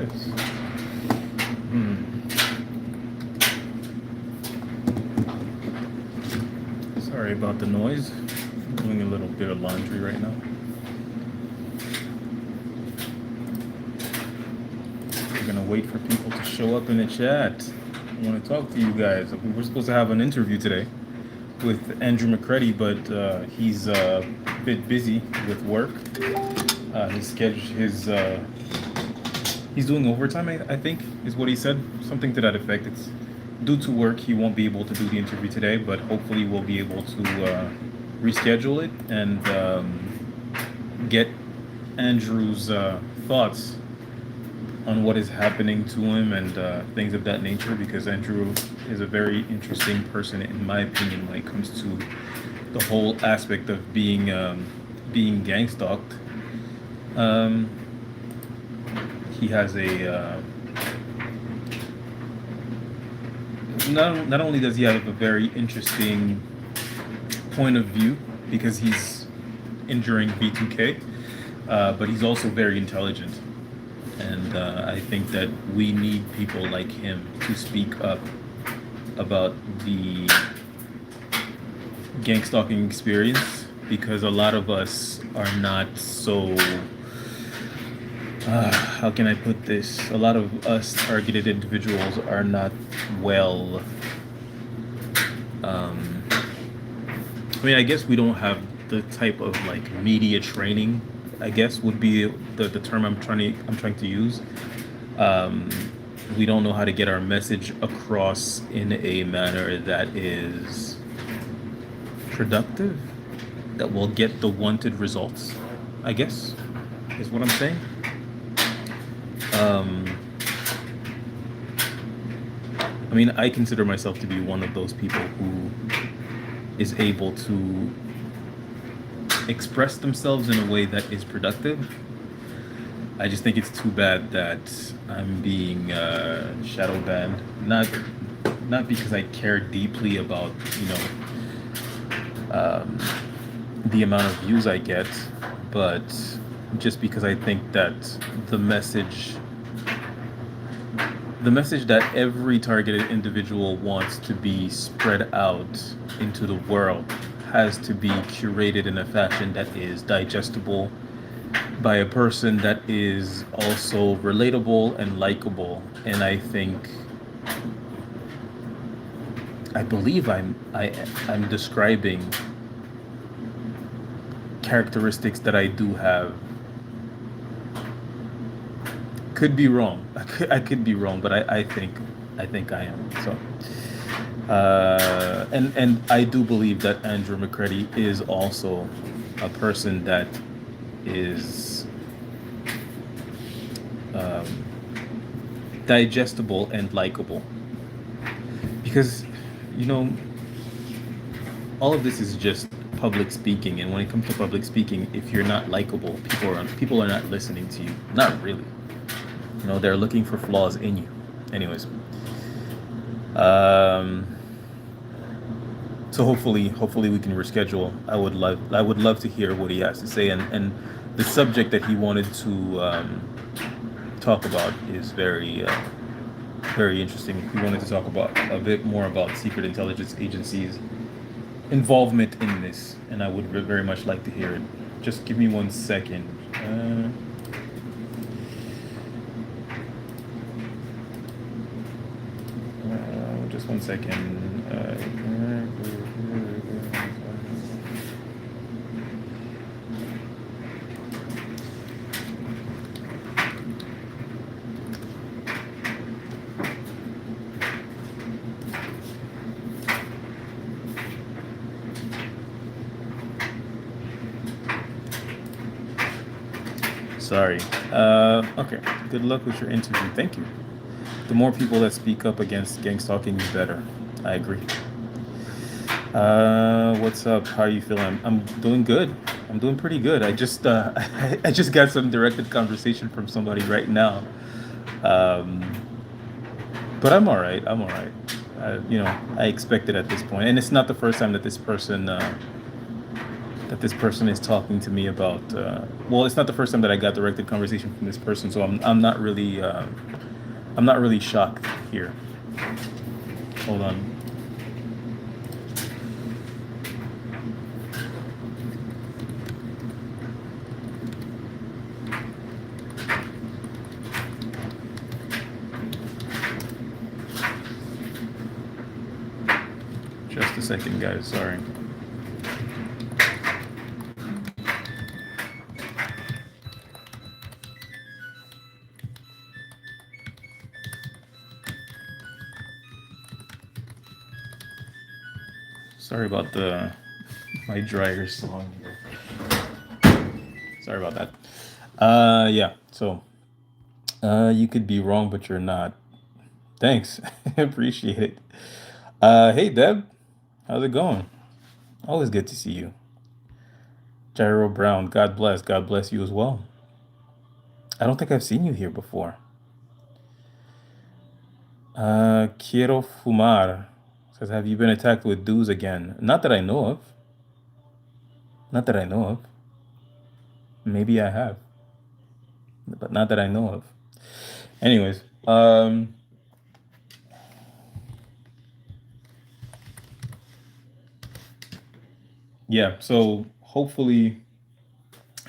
this. Sorry about the noise. I'm doing a little bit of laundry right now. We're gonna wait for people to show up in the chat. I want to talk to you guys. We were supposed to have an interview today with Andrew McCready, but he's a bit busy with work. His schedule, he's doing overtime, I think, is what he said. Something to that effect. It's due to work, he won't be able to do the interview today, but hopefully we'll be able to reschedule it and get Andrew's thoughts on what is happening to him and things of that nature, because Andrew is a very interesting person, in my opinion, when it comes to the whole aspect of being gang stalked. He has a not only does he have a very interesting point of view because he's enduring B2K, but he's also very intelligent. And I think that we need people like him to speak up about the gang stalking experience, because a lot of us are not so, how can I put this? A lot of us targeted individuals are not well, I guess we don't have the type of like media training, I guess would be the term I'm trying to use. We don't know how to get our message across in a manner that is productive, that will get the wanted results, I guess, is what I'm saying. I consider myself to be one of those people who is able to express themselves in a way that is productive. I just think it's too bad that I'm being shadow banned. Not because I care deeply about the amount of views I get, but just because I think that the message that every targeted individual wants to be spread out into the world has to be curated in a fashion that is digestible by a person that is also relatable and likable. And I believe I'm describing characteristics that I do have. Could be wrong. I could be wrong, but I think I am. So, and I do believe that Andrew McCready is also a person that is digestible and likable, because all of this is just public speaking, and when it comes to public speaking, if you're not likable, people are not listening to you. Not really. They're looking for flaws in you. Anyways, so hopefully we can reschedule. I would love to hear what he has to say, and the subject that he wanted to talk about is very interesting. He wanted to talk about a bit more about secret intelligence agencies' involvement in this, and I would very much like to hear it. Just give me 1 second. Just 1 second. Sorry. Okay. Good luck with your interview. Thank you. The more people that speak up against gang stalking, the better. I agree. What's up? How are you feeling? I'm doing good. I'm doing pretty good. I just I just got some directed conversation from somebody right now. But I'm all right. I expect it at this point, and it's not the first time that this person that this person is talking to me about. Well, it's not the first time that I got directed conversation from this person, so I'm not really shocked here. Hold on. Just a second, guys. Sorry. Sorry about the my dryer song here. Sorry about that. Yeah. So, you could be wrong, but you're not. Thanks. Appreciate it. Hey Deb, how's it going? Always good to see you. Gyro Brown, God bless. God bless you as well. I don't think I've seen you here before. Quiero fumar says, have you been attacked with dues again? Not that I know of. Not that I know of. Maybe I have, but not that I know of. Anyways, yeah. So hopefully,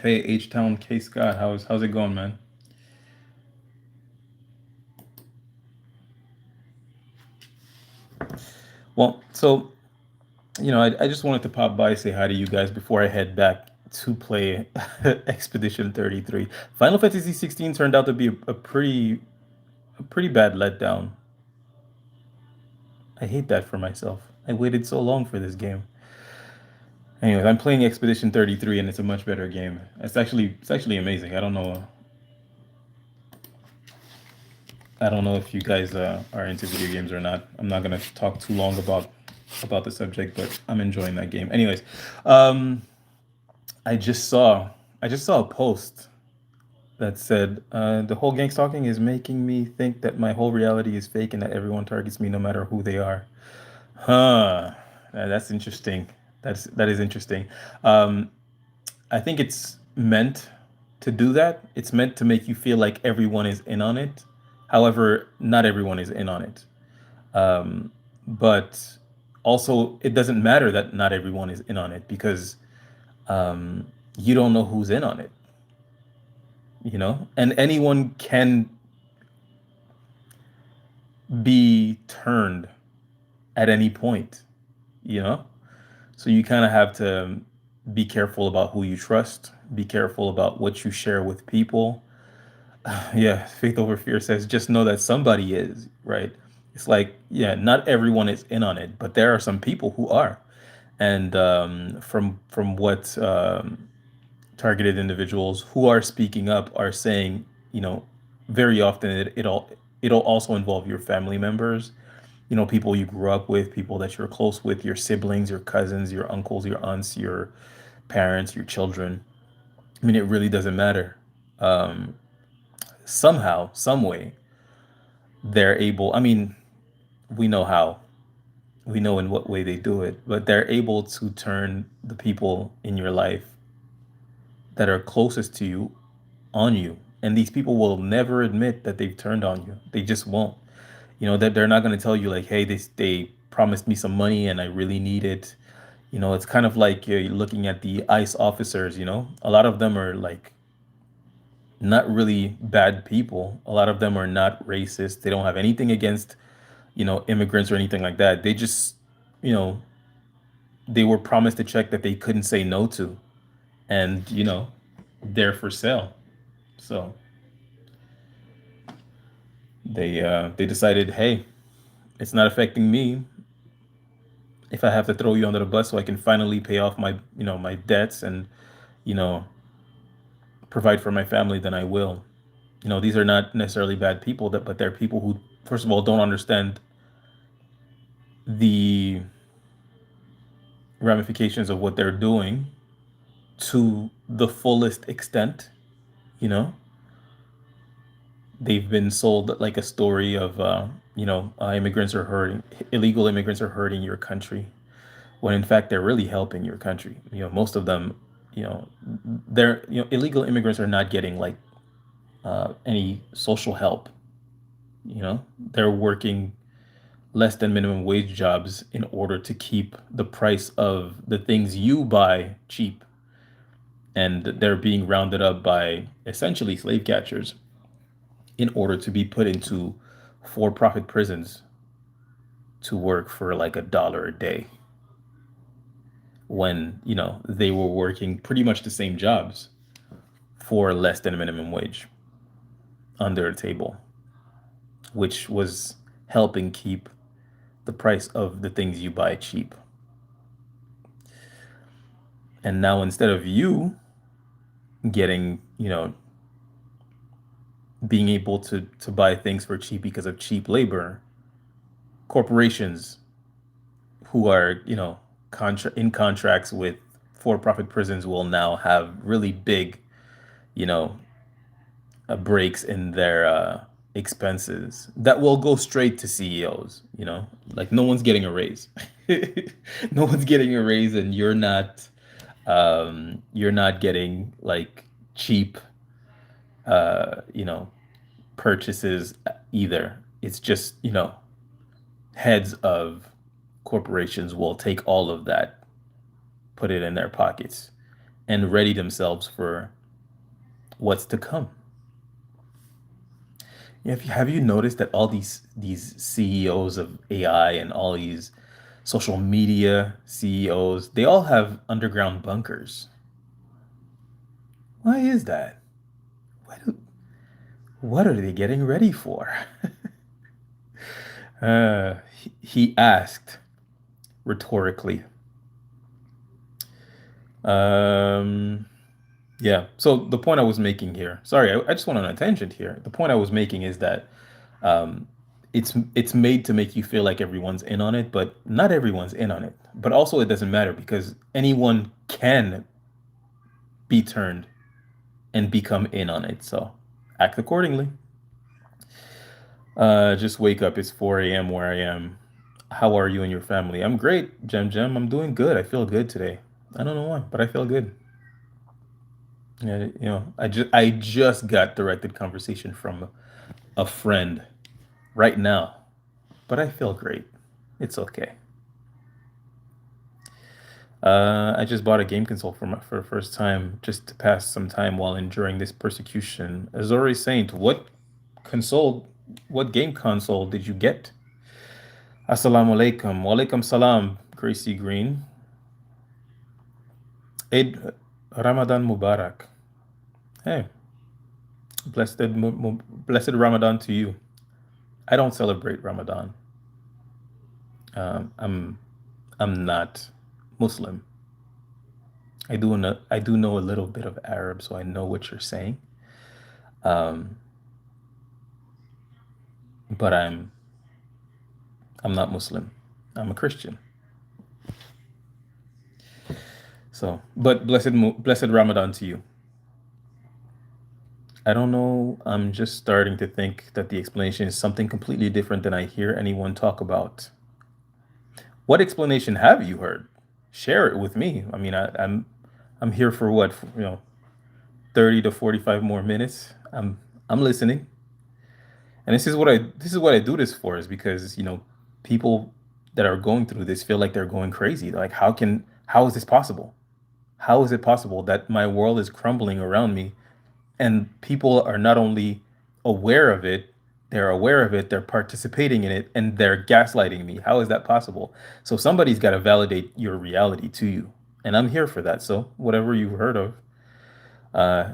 hey H Town K Scott, how's it going, man? Well, so I just wanted to pop by, say hi to you guys before I head back to play Expedition 33. Final Fantasy 16 turned out to be a pretty bad letdown. I hate that for myself. I waited so long for this game. Anyways, I'm playing Expedition 33 and it's a much better game. It's actually amazing. I don't know if you guys are into video games or not. I'm not gonna talk too long about the subject, but I'm enjoying that game. Anyways, um, I just saw I just saw a post that said the whole gang stalking is making me think that my whole reality is fake and that everyone targets me no matter who they are. Huh. That's interesting. That is interesting. Um, I think it's meant to do that. It's meant to make you feel like everyone is in on it. However, not everyone is in on it. Um, but also, it doesn't matter that not everyone is in on it because um, you don't know who's in on it, and anyone can be turned at any point, you know? So you kind of have to be careful about who you trust, be careful about what you share with people. Yeah, Faith Over Fear says just know that somebody is, right? It's like, yeah, not everyone is in on it, but there are some people who are. And from what targeted individuals who are speaking up are saying, very often it'll also involve your family members, people you grew up with, people that you're close with, your siblings, your cousins, your uncles, your aunts, your parents, your children. I mean, it really doesn't matter. Um, Somehow, some way, they're able. I mean, we know how, we know in what way they do it, but they're able to turn the people in your life that are closest to you on you. And these people will never admit that they've turned on you. They just won't. That they're not going to tell you like, hey, they promised me some money and I really need it. It's kind of like you're looking at the ICE officers. A lot of them are like not really bad people. A lot of them are not racist. They don't have anything against, immigrants or anything like that. They just, you know, they were promised a check that they couldn't say no to, and they're for sale. So they decided, hey, it's not affecting me. If I have to throw you under the bus so I can finally pay off my debts and you know provide for my family, then I will. These are not necessarily bad people, but they're people who, first of all, don't understand the ramifications of what they're doing to the fullest extent. You know, they've been sold like a story of, immigrants are hurting, illegal immigrants are hurting your country. when in fact they're really helping your country. Most of them, they're illegal immigrants are not getting like any social help. They're working less than minimum wage jobs in order to keep the price of the things you buy cheap. And they're being rounded up by essentially slave catchers in order to be put into for-profit prisons to work for like $1 a day when, they were working pretty much the same jobs for less than minimum wage under a table, which was helping keep the price of the things you buy cheap. And now instead of you getting, being able to buy things for cheap because of cheap labor, corporations who are, in contracts with for-profit prisons will now have really big, you know, breaks in their expenses that will go straight to CEOs. Like no one's getting a raise. No one's getting a raise, and you're not getting like cheap, you know, purchases either. It's just, heads of corporations will take all of that, put it in their pockets, and ready themselves for what's to come. Have you noticed that all these CEOs of AI and all these social media CEOs, they all have underground bunkers? Why is that? What, do- what are they getting ready for? He asked rhetorically. Um, yeah. So the point I was making here, sorry, I just went on a tangent here. The point I was making is that um, it's made to make you feel like everyone's in on it, but not everyone's in on it. But also, it doesn't matter because anyone can be turned and become in on it. So act accordingly. Just wake up. It's 4 a.m. where I am. How are you and your family? I'm great, Jem Jem. I'm doing good. I feel good today. I don't know why, but I feel good. Yeah, I just got directed conversation from a friend right now, but I feel great. It's okay. I just bought a game console for the first time just to pass some time while enduring this persecution. Azori Saint, console, what game console did you get? Assalamu alaikum. Wa alaikum salam, Gracie Green. Eid Ramadan Mubarak. Hey, blessed Ramadan to you. I don't celebrate Ramadan. I'm not Muslim. I do know a little bit of Arab, so I know what you're saying. Um, but I'm not Muslim. I'm a Christian. So, but blessed Ramadan to you. I don't know. I'm just starting to think that the explanation is something completely different than I hear anyone talk about. What explanation have you heard? Share it with me. I mean, I'm here for what, 30 to 45 more minutes. I'm listening. And this is what I do this for, is because, people that are going through this feel like they're going crazy. Like how is this possible? How is it possible that my world is crumbling around me and people are not only aware of it, they're aware of it, they're participating in it, and they're gaslighting me? How is that possible? So somebody's got to validate your reality to you. And I'm here for that. So whatever you've heard of,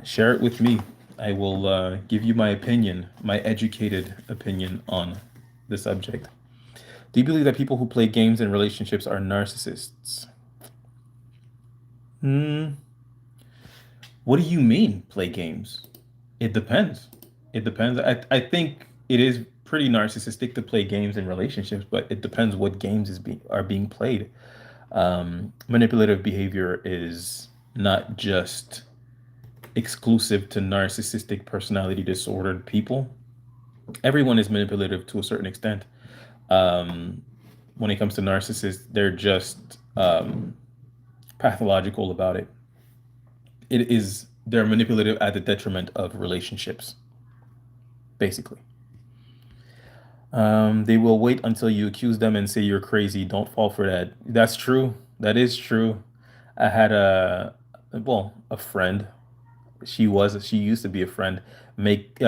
share it with me. I will give you my opinion, my educated opinion on the subject. Do you believe that people who play games in relationships are narcissists? Hmm. What do you mean play games? It depends. It depends. I think it is pretty narcissistic to play games in relationships, but it depends what games are being played. Manipulative behavior is not just exclusive to narcissistic personality disordered people. Everyone is manipulative to a certain extent. Um, when it comes to narcissists, they're just um, pathological about it. It is they're manipulative at the detriment of relationships, basically. They will wait until you accuse them and say you're crazy. Don't fall for that. That's true. That is true. I had a friend. She used to be a friend. Make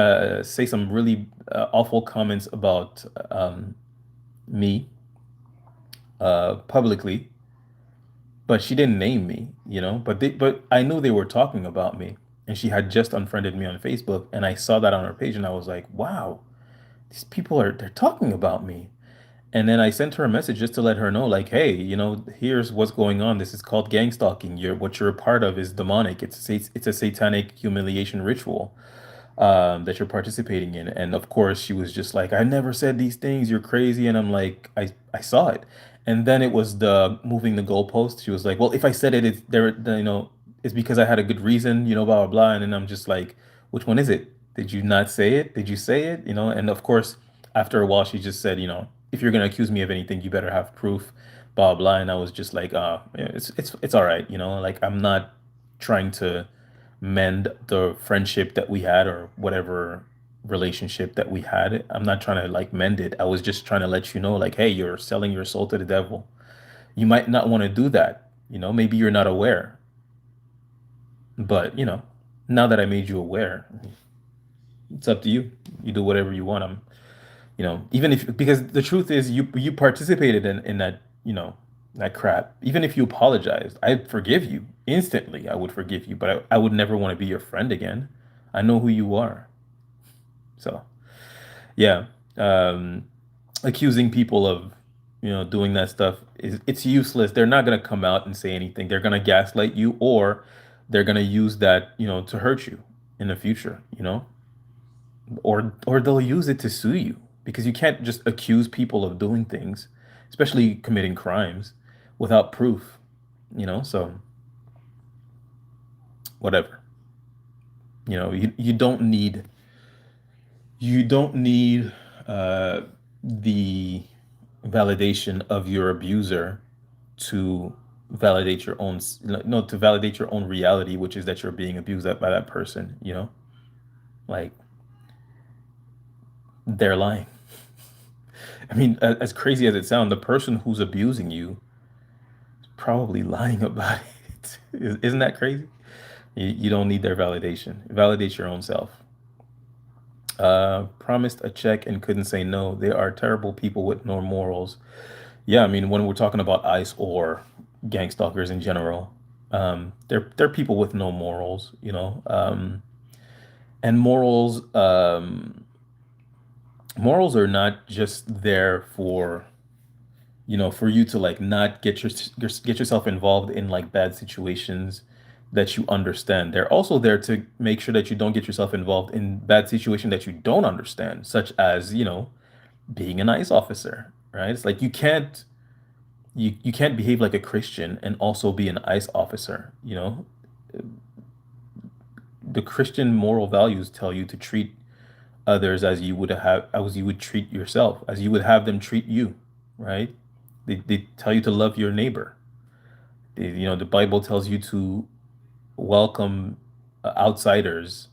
say some really awful comments about me publicly, but she didn't name me, but I knew they were talking about me, and she had just unfriended me on Facebook, and I saw that on her page, and I was like, wow, these people they're talking about me. And then I sent her a message just to let her know, like, hey, here's what's going on. This is called gang stalking. What you're a part of is demonic. It's a satanic humiliation ritual that you're participating in. And of course, she was just like, I never said these things. You're crazy. And I'm like, I saw it. And then it was the moving the goalpost. She was like, well, if I said it, it's there, it's because I had a good reason, blah, blah, blah. And then I'm just like, which one is it? Did you not say it? Did you say it? And of course, after a while, she just said, if you're going to accuse me of anything, you better have proof, blah, blah. And I was just like, yeah, it's all right. Like I'm not trying to mend the friendship that we had or whatever relationship that we had. I'm not trying to like mend it. I was just trying to let you know, like, hey, you're selling your soul to the devil. You might not want to do that. Maybe you're not aware. But, now that I made you aware, it's up to you. You do whatever you want. Even if because the truth is you participated in that, that crap. Even if you apologized, I'd forgive you instantly. I would forgive you, but I would never want to be your friend again. I know who you are. So, yeah. Um, Accusing people of, doing that stuff it's useless. They're not gonna come out and say anything. They're gonna gaslight you, or they're gonna use that, to hurt you in the future, or they'll use it to sue you because you can't just accuse people of doing things, especially committing crimes, without proof, so whatever. You don't need uh the validation of your abuser to validate your own no to validate your own reality, which is that you're being abused by that person, like they're lying. I mean, as crazy as it sounds, the person who's abusing you is probably lying about it. Isn't that crazy? You don't need their validation. Validate your own self. Promised a check and couldn't say no. They are terrible people with no morals. Yeah, I mean, when we're talking about ICE or gang stalkers in general, they're people with no morals, and morals are not just there for you to like not get yourself involved in like bad situations that you understand. They're also there to make sure that you don't get yourself involved in bad situations that you don't understand, such as, being an ICE officer, right? It's like you can't behave like a Christian and also be an ICE officer, The Christian moral values tell you to treat others as you would treat yourself, as you would have them treat you, right? They tell you to love your neighbor. The Bible tells you to welcome outsiders,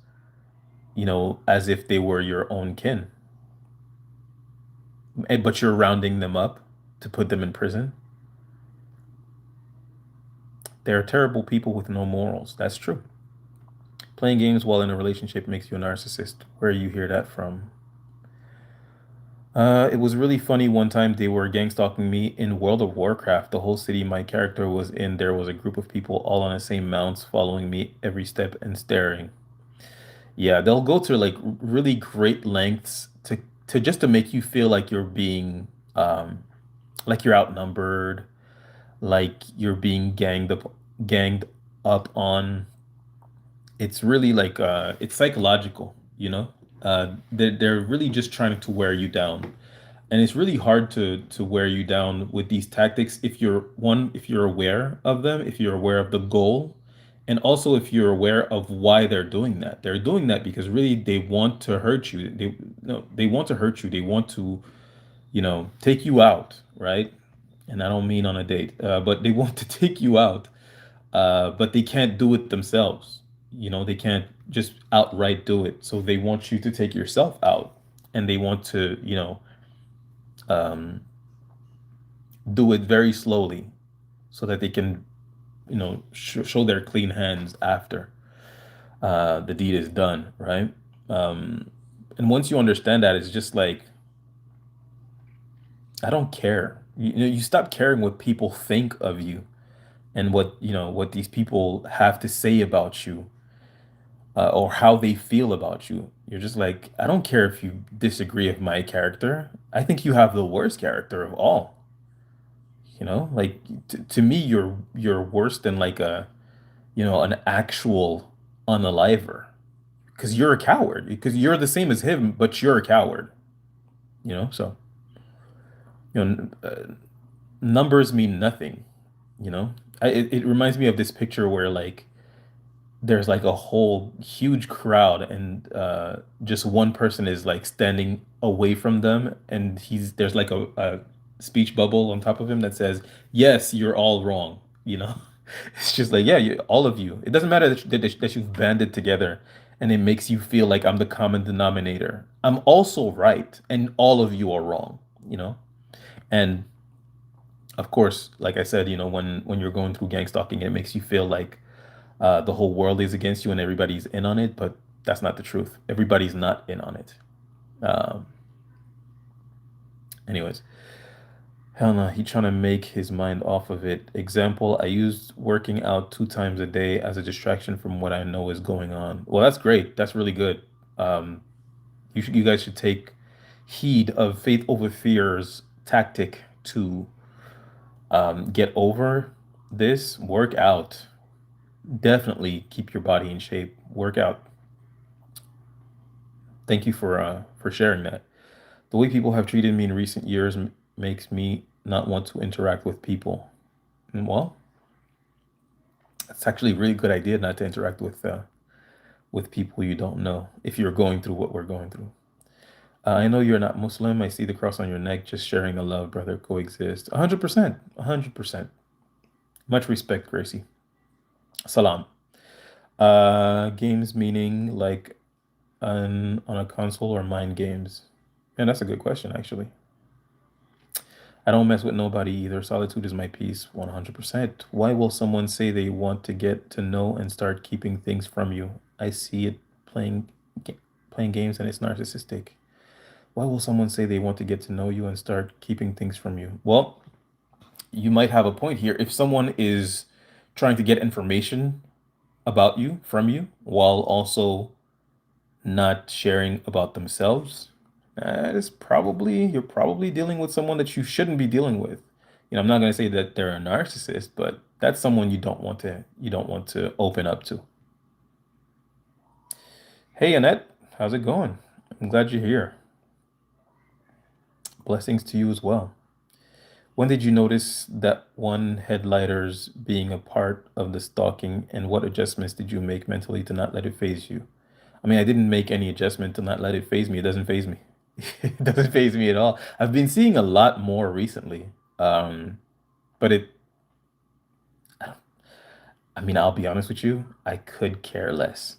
as if they were your own kin. But you're rounding them up to put them in prison. They're terrible people with no morals. That's true. Playing games while in a relationship makes you a narcissist. Where you hear that from? It was really funny one time they were gang stalking me in World of Warcraft. The whole city my character was in, there was a group of people all on the same mounts following me every step and staring. Yeah, they'll go to like really great lengths to just to make you feel like you're being like you're outnumbered, like you're being ganged up on. It's really like it's psychological, they're really just trying to wear you down, and it's really hard to wear you down with these tactics if you're aware of them, if you're aware of the goal, and also if you're aware of why they're doing that because really they want to hurt you. They no they want to hurt you. They want to take you out, right? and I don't mean on a date, but they want to take you out, but they can't do it themselves. They can't just outright do it. So they want you to take yourself out, and they want to, um, do it very slowly so that they can, show their clean hands after the deed is done, right? Um, and once you understand that, it's just like, I don't care. You stop caring what people think of you and what these people have to say about you, or how they feel about you. You're just like, I don't care if you disagree with my character. I think you have the worst character of all. Like to me, you're worse than like an actual unaliver, because you're a coward. Because you're the same as him, but you're a coward. So numbers mean nothing. It reminds me of this picture where like there's like a whole huge crowd, and just one person is like standing away from them, and there's like a speech bubble on top of him that says, yes, you're all wrong. It's just like, yeah, all of you, it doesn't matter that you've banded together, and it makes you feel like I'm the common denominator. I'm also right, and all of you are wrong. And of course, like I said, when you're going through gang stalking, it makes you feel like the whole world is against you and everybody's in on it, but that's not the truth. Everybody's not in on it. Um, anyways, hell no, he trying to make his mind off of it. Example, I used working out 2 times a day as a distraction from what I know is going on. Well, that's great. That's really good. Um, you guys should take heed of faith over fear's tactic to get over this. Work out. Definitely keep your body in shape. Work out. Thank you for sharing that. The way people have treated me in recent years makes me not want to interact with people. And well, it's actually a really good idea not to interact with people you don't know if you're going through what we're going through. I know you're not Muslim. I see the cross on your neck. Just sharing the love, brother. Coexist. 100%. 100%. Much respect, Gracie. Salam. Games meaning like on a console or mind games? And that's a good question, actually. I don't mess with nobody either. Solitude is my peace, 100%. Why will someone say they want to get to know and start keeping things from you? I see it playing games and it's narcissistic. Why will someone say they want to get to know you and start keeping things from you? Well, you might have a point here. If someone is trying to get information about you from you while also not sharing about themselves, you're probably dealing with someone that you shouldn't be dealing with. I'm not going to say that they're a narcissist, but that's someone you don't want to open up to. Hey, Annette, how's it going? I'm glad you're here. Blessings to you as well. When did you notice that one headlighters being a part of the stalking, and what adjustments did you make mentally to not let it phase you? I mean, I didn't make any adjustment to not let it phase me. It doesn't phase me. It doesn't phase me at all. I've been seeing a lot more recently. But I mean, I'll be honest with you, I could care less.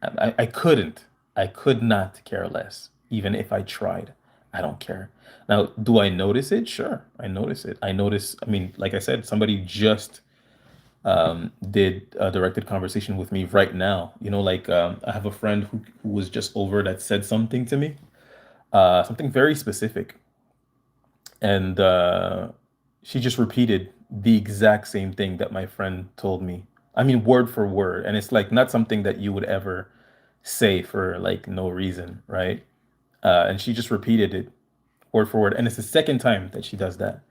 I couldn't. I could not care less, even if I tried. I don't care. Now, do I notice it? Sure, I notice it. I mean, like I said, somebody just did a directed conversation with me right now. Like I have a friend who was just over that said something to me, something very specific. And she just repeated the exact same thing that my friend told me. I mean, word for word. And it's like not something that you would ever say for like no reason, right? And she just repeated it word for word. And it's the second time that she does that.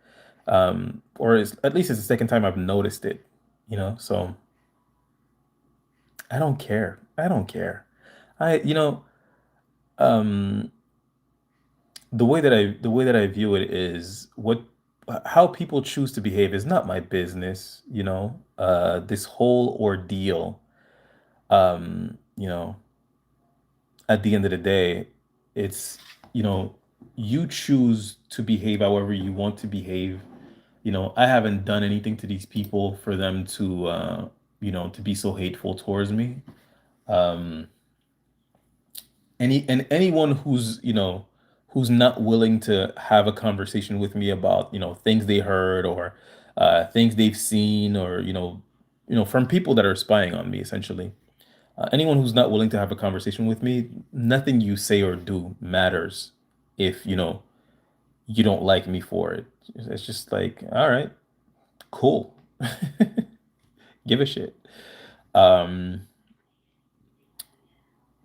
At least it's the second time I've noticed it. So I don't care. I don't care. I, you know, um, the way that I view it is how people choose to behave is not my business. This whole ordeal, you know, at the end of the day, it's, you know, you choose to behave however you want to behave. I haven't done anything to these people for them to, to be so hateful towards me. Um, anyone who's not willing to have a conversation with me about, things they heard or things they've seen or, from people that are spying on me, essentially. Anyone who's not willing to have a conversation with me, nothing you say or do matters if, you don't like me for it. It's just like, all right, cool. Give a shit. Um,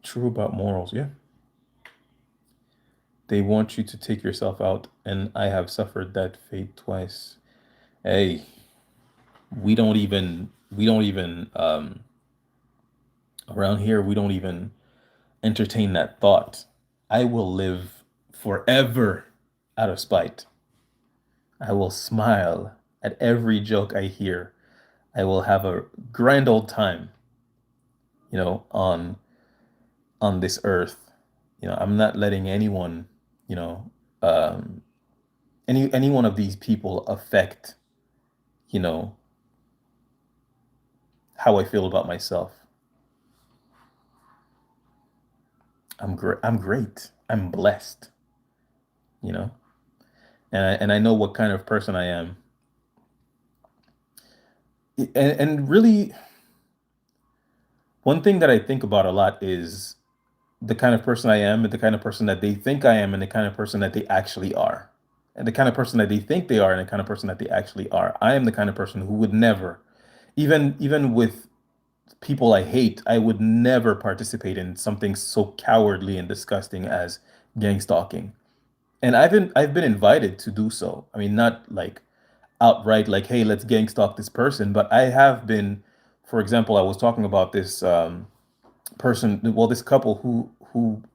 True about morals, yeah. They want you to take yourself out, and I have suffered that fate twice. Hey, we don't even around here, we don't even entertain that thought. I will live forever out of spite. I will smile at every joke I hear. I will have a grand old time, on this earth. I'm not letting anyone, you know, um, any one of these people affect, you know, how I feel about myself. I'm great. I'm great. I'm blessed, you know, and I know what kind of person I am. And really, one thing that I think about a lot is the kind of person I am and the kind of person that they think I am and the kind of person that they actually are. And the kind of person that they think they are and the kind of person that they actually are. I am the kind of person who would never, even with people I hate, I would never participate in something so cowardly and disgusting as gang stalking. And I've been invited to do so. I mean, not like outright like, hey, let's gang stalk this person, but I have been, for example, I was talking about this person, well, this couple who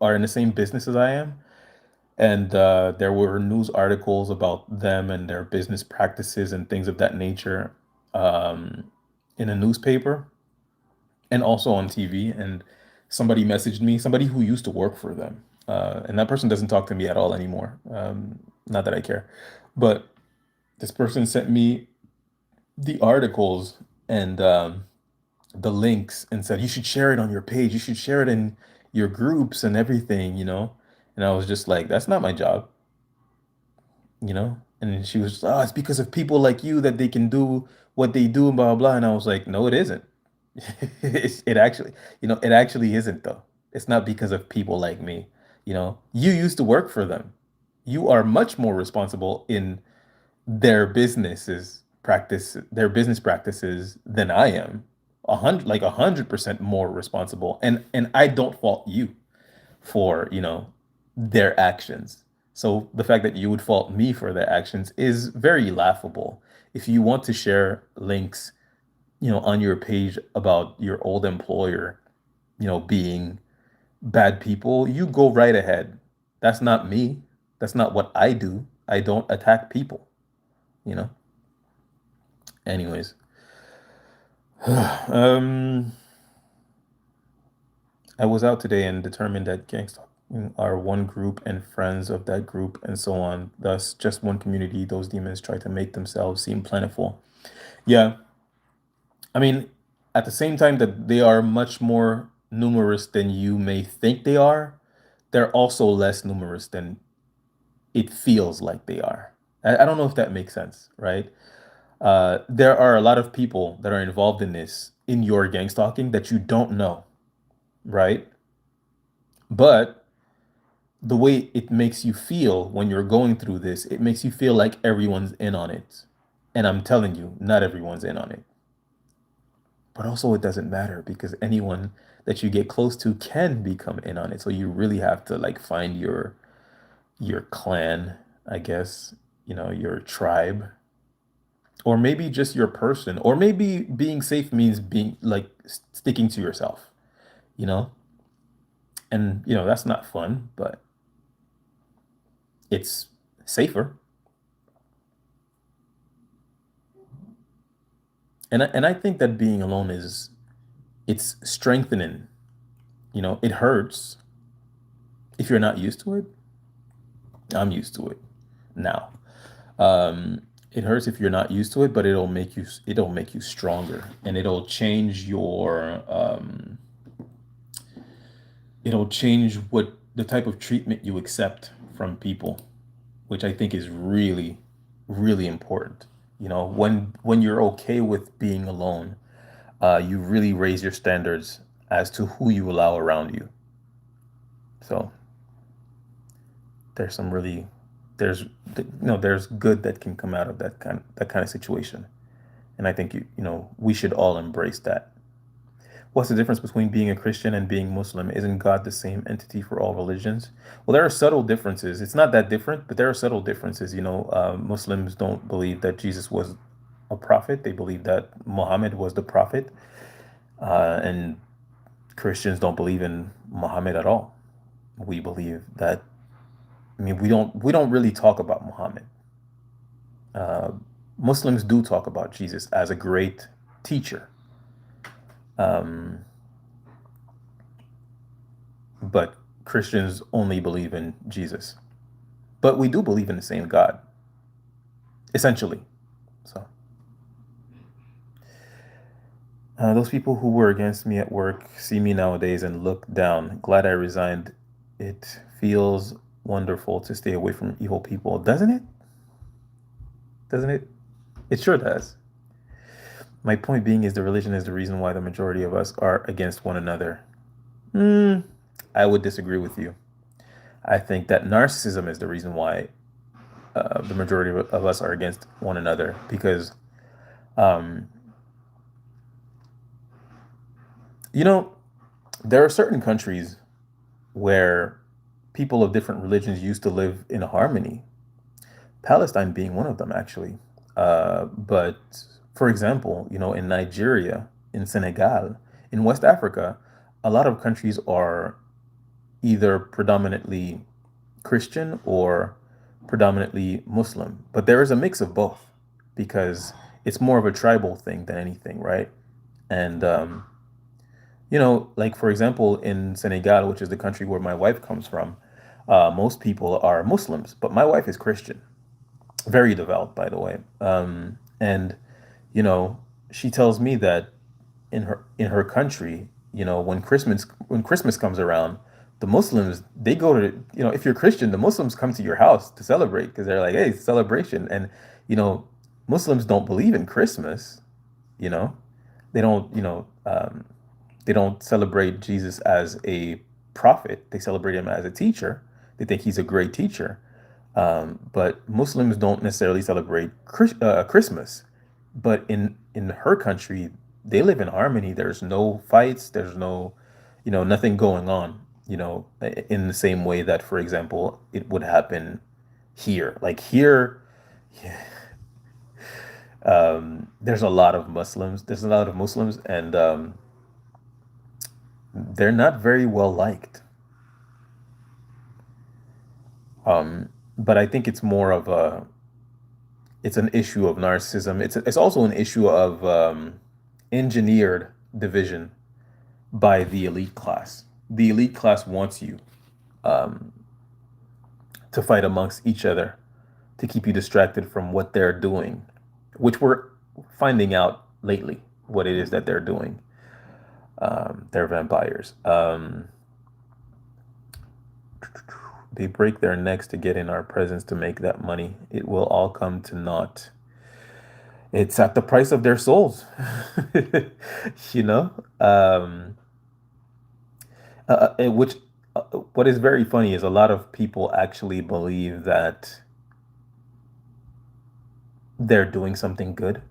are in the same business as I am, and there were news articles about them and their business practices and things of that nature um, in a newspaper and also on TV. And somebody messaged me, somebody who used to work for them, and that person doesn't talk to me at all anymore. Not that I care, but this person sent me the articles and the links and said, you should share it on your page. You should share it in your groups and everything. And I was just like, that's not my job. And she was, oh, it's because of people like you that they can do what they do, blah, blah, blah. And I was like, no, it isn't. It actually isn't though. It's not because of people like me. You used to work for them. You are much more responsible in their business practices than I am. 100% more responsible. And I don't fault you for, their actions. So the fact that you would fault me for their actions is very laughable. If you want to share links, on your page about your old employer, being bad people, you go right ahead. That's not me. That's not what I do. I don't attack people, you know? Anyways, um, I was out today and determined that gangsters are one group and friends of that group and so on. Thus, just one community, those demons try to make themselves seem plentiful. Yeah, I mean, at the same time that they are much more numerous than you may think they are, they're also less numerous than it feels like they are. I don't know if that makes sense, right? There are a lot of people that are involved in this, in your gang stalking, that you don't know, right? But the way it makes you feel when you're going through this, it makes you feel like everyone's in on it. And I'm telling you, not everyone's in on it. But also, it doesn't matter because anyone that you get close to can become in on it. So you really have to like find your clan, I guess, your tribe, or maybe just your person, or maybe being safe means being like sticking to yourself, you know? And that's not fun, but it's safer. And I think that being alone it's strengthening. It hurts if you're not used to it. I'm used to it now. Um, It hurts if you're not used to it, but it'll make you stronger, and it'll change what the type of treatment you accept from people, which I think is really, really important. When you're okay with being alone, you really raise your standards as to who you allow around you. So there's some really there's good that can come out of that kind of situation, and I think we should all embrace that. What's the difference between being a Christian and being Muslim? Isn't God the same entity for all religions? Well, there are subtle differences. It's not that different, but there are subtle differences. Muslims don't believe that Jesus was a prophet. They believe that Muhammad was the prophet, and Christians don't believe in Muhammad at all. We believe that. I mean, we don't really talk about Muhammad. Uh, Muslims do talk about Jesus as a great teacher. Um, but Christians only believe in Jesus. But we do believe in the same God, essentially. So, those people who were against me at work see me nowadays and look down. Glad I resigned. It feels wonderful to stay away from evil people, doesn't it? Doesn't it? It sure does. My point being is the religion is the reason why the majority of us are against one another. Hmm, I would disagree with you. I think that narcissism is the reason why the majority of us are against one another because, um, you know, there are certain countries where people of different religions used to live in harmony. Palestine being one of them, actually. But for example, in Nigeria, in Senegal, in West Africa, a lot of countries are either predominantly Christian or predominantly Muslim, but there is a mix of both because it's more of a tribal thing than anything, right? And like for example, in Senegal, which is the country where my wife comes from, most people are Muslims, but my wife is Christian, very devout, by the way. And you know, she tells me that in her country, when Christmas comes around, the Muslims they go to if you're Christian, the Muslims come to your house to celebrate because they're like, hey, it's a celebration. And you know, Muslims don't believe in Christmas. You know, they don't celebrate Jesus as a prophet. They celebrate him as a teacher. They think he's a great teacher. But Muslims don't necessarily celebrate Christmas. But in her country, they live in harmony. There's no fights. There's nothing going on. In the same way that, for example, it would happen here. Like here, there's a lot of Muslims. There's a lot of Muslims, and they're not very well liked. But I think it's an issue of narcissism. It's also an issue of engineered division by the elite class. The elite class wants you to fight amongst each other to keep you distracted from what they're doing, which we're finding out lately what it is that they're doing. They're vampires. They break their necks to get in our presence to make that money. It will all come to naught. It's at the price of their souls. you know? Which, what is very funny is a lot of people actually believe that they're doing something good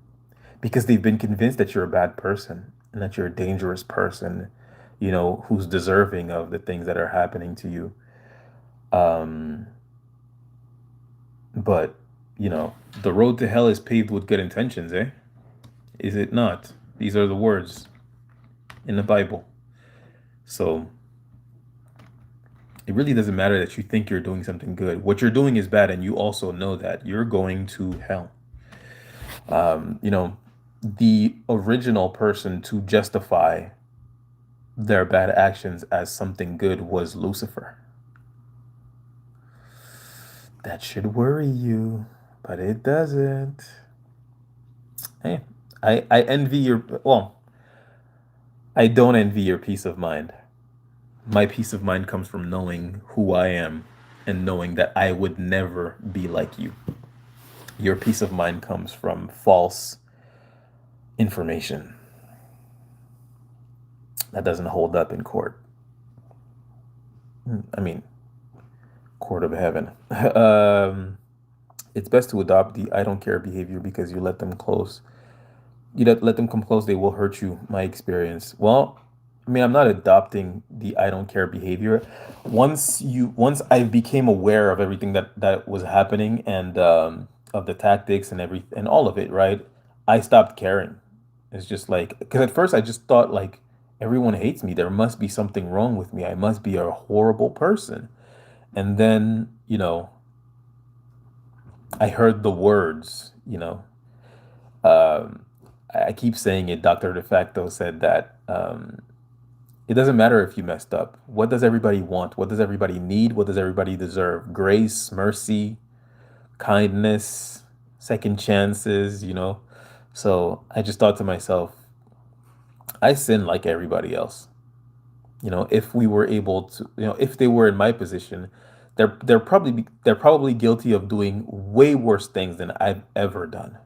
because they've been convinced that you're a bad person and that you're a dangerous person, who's deserving of the things that are happening to you. Um, but, the road to hell is paved with good intentions, eh? Is it not? These are the words in the Bible. So it really doesn't matter that you think you're doing something good. What you're doing is bad, and you also know that you're going to hell. The original person to justify their bad actions as something good was Lucifer. That should worry you. But it doesn't. Hey, I envy your, well, I don't envy your peace of mind. My peace of mind comes from knowing who I am and knowing that I would never be like you. Your peace of mind comes from false information that doesn't hold up in court. I mean, court of heaven. It's best to adopt the I don't care behavior because you let them close. You let them come close, they will hurt you. My experience. Well, I mean, I'm not adopting the I don't care behavior. Once I became aware of everything that was happening and of the tactics and and all of it, right? I stopped caring. It's just like because at first I just thought like everyone hates me. There must be something wrong with me. I must be a horrible person. And then, I heard the words, um, I keep saying it. Dr. De facto said that it doesn't matter if you messed up. What does everybody want? What does everybody need? What does everybody deserve? Grace, mercy, kindness, second chances. So I just thought to myself, I sin like everybody else. If we were able to, if they were in my position, they're probably guilty of doing way worse things than I've ever done,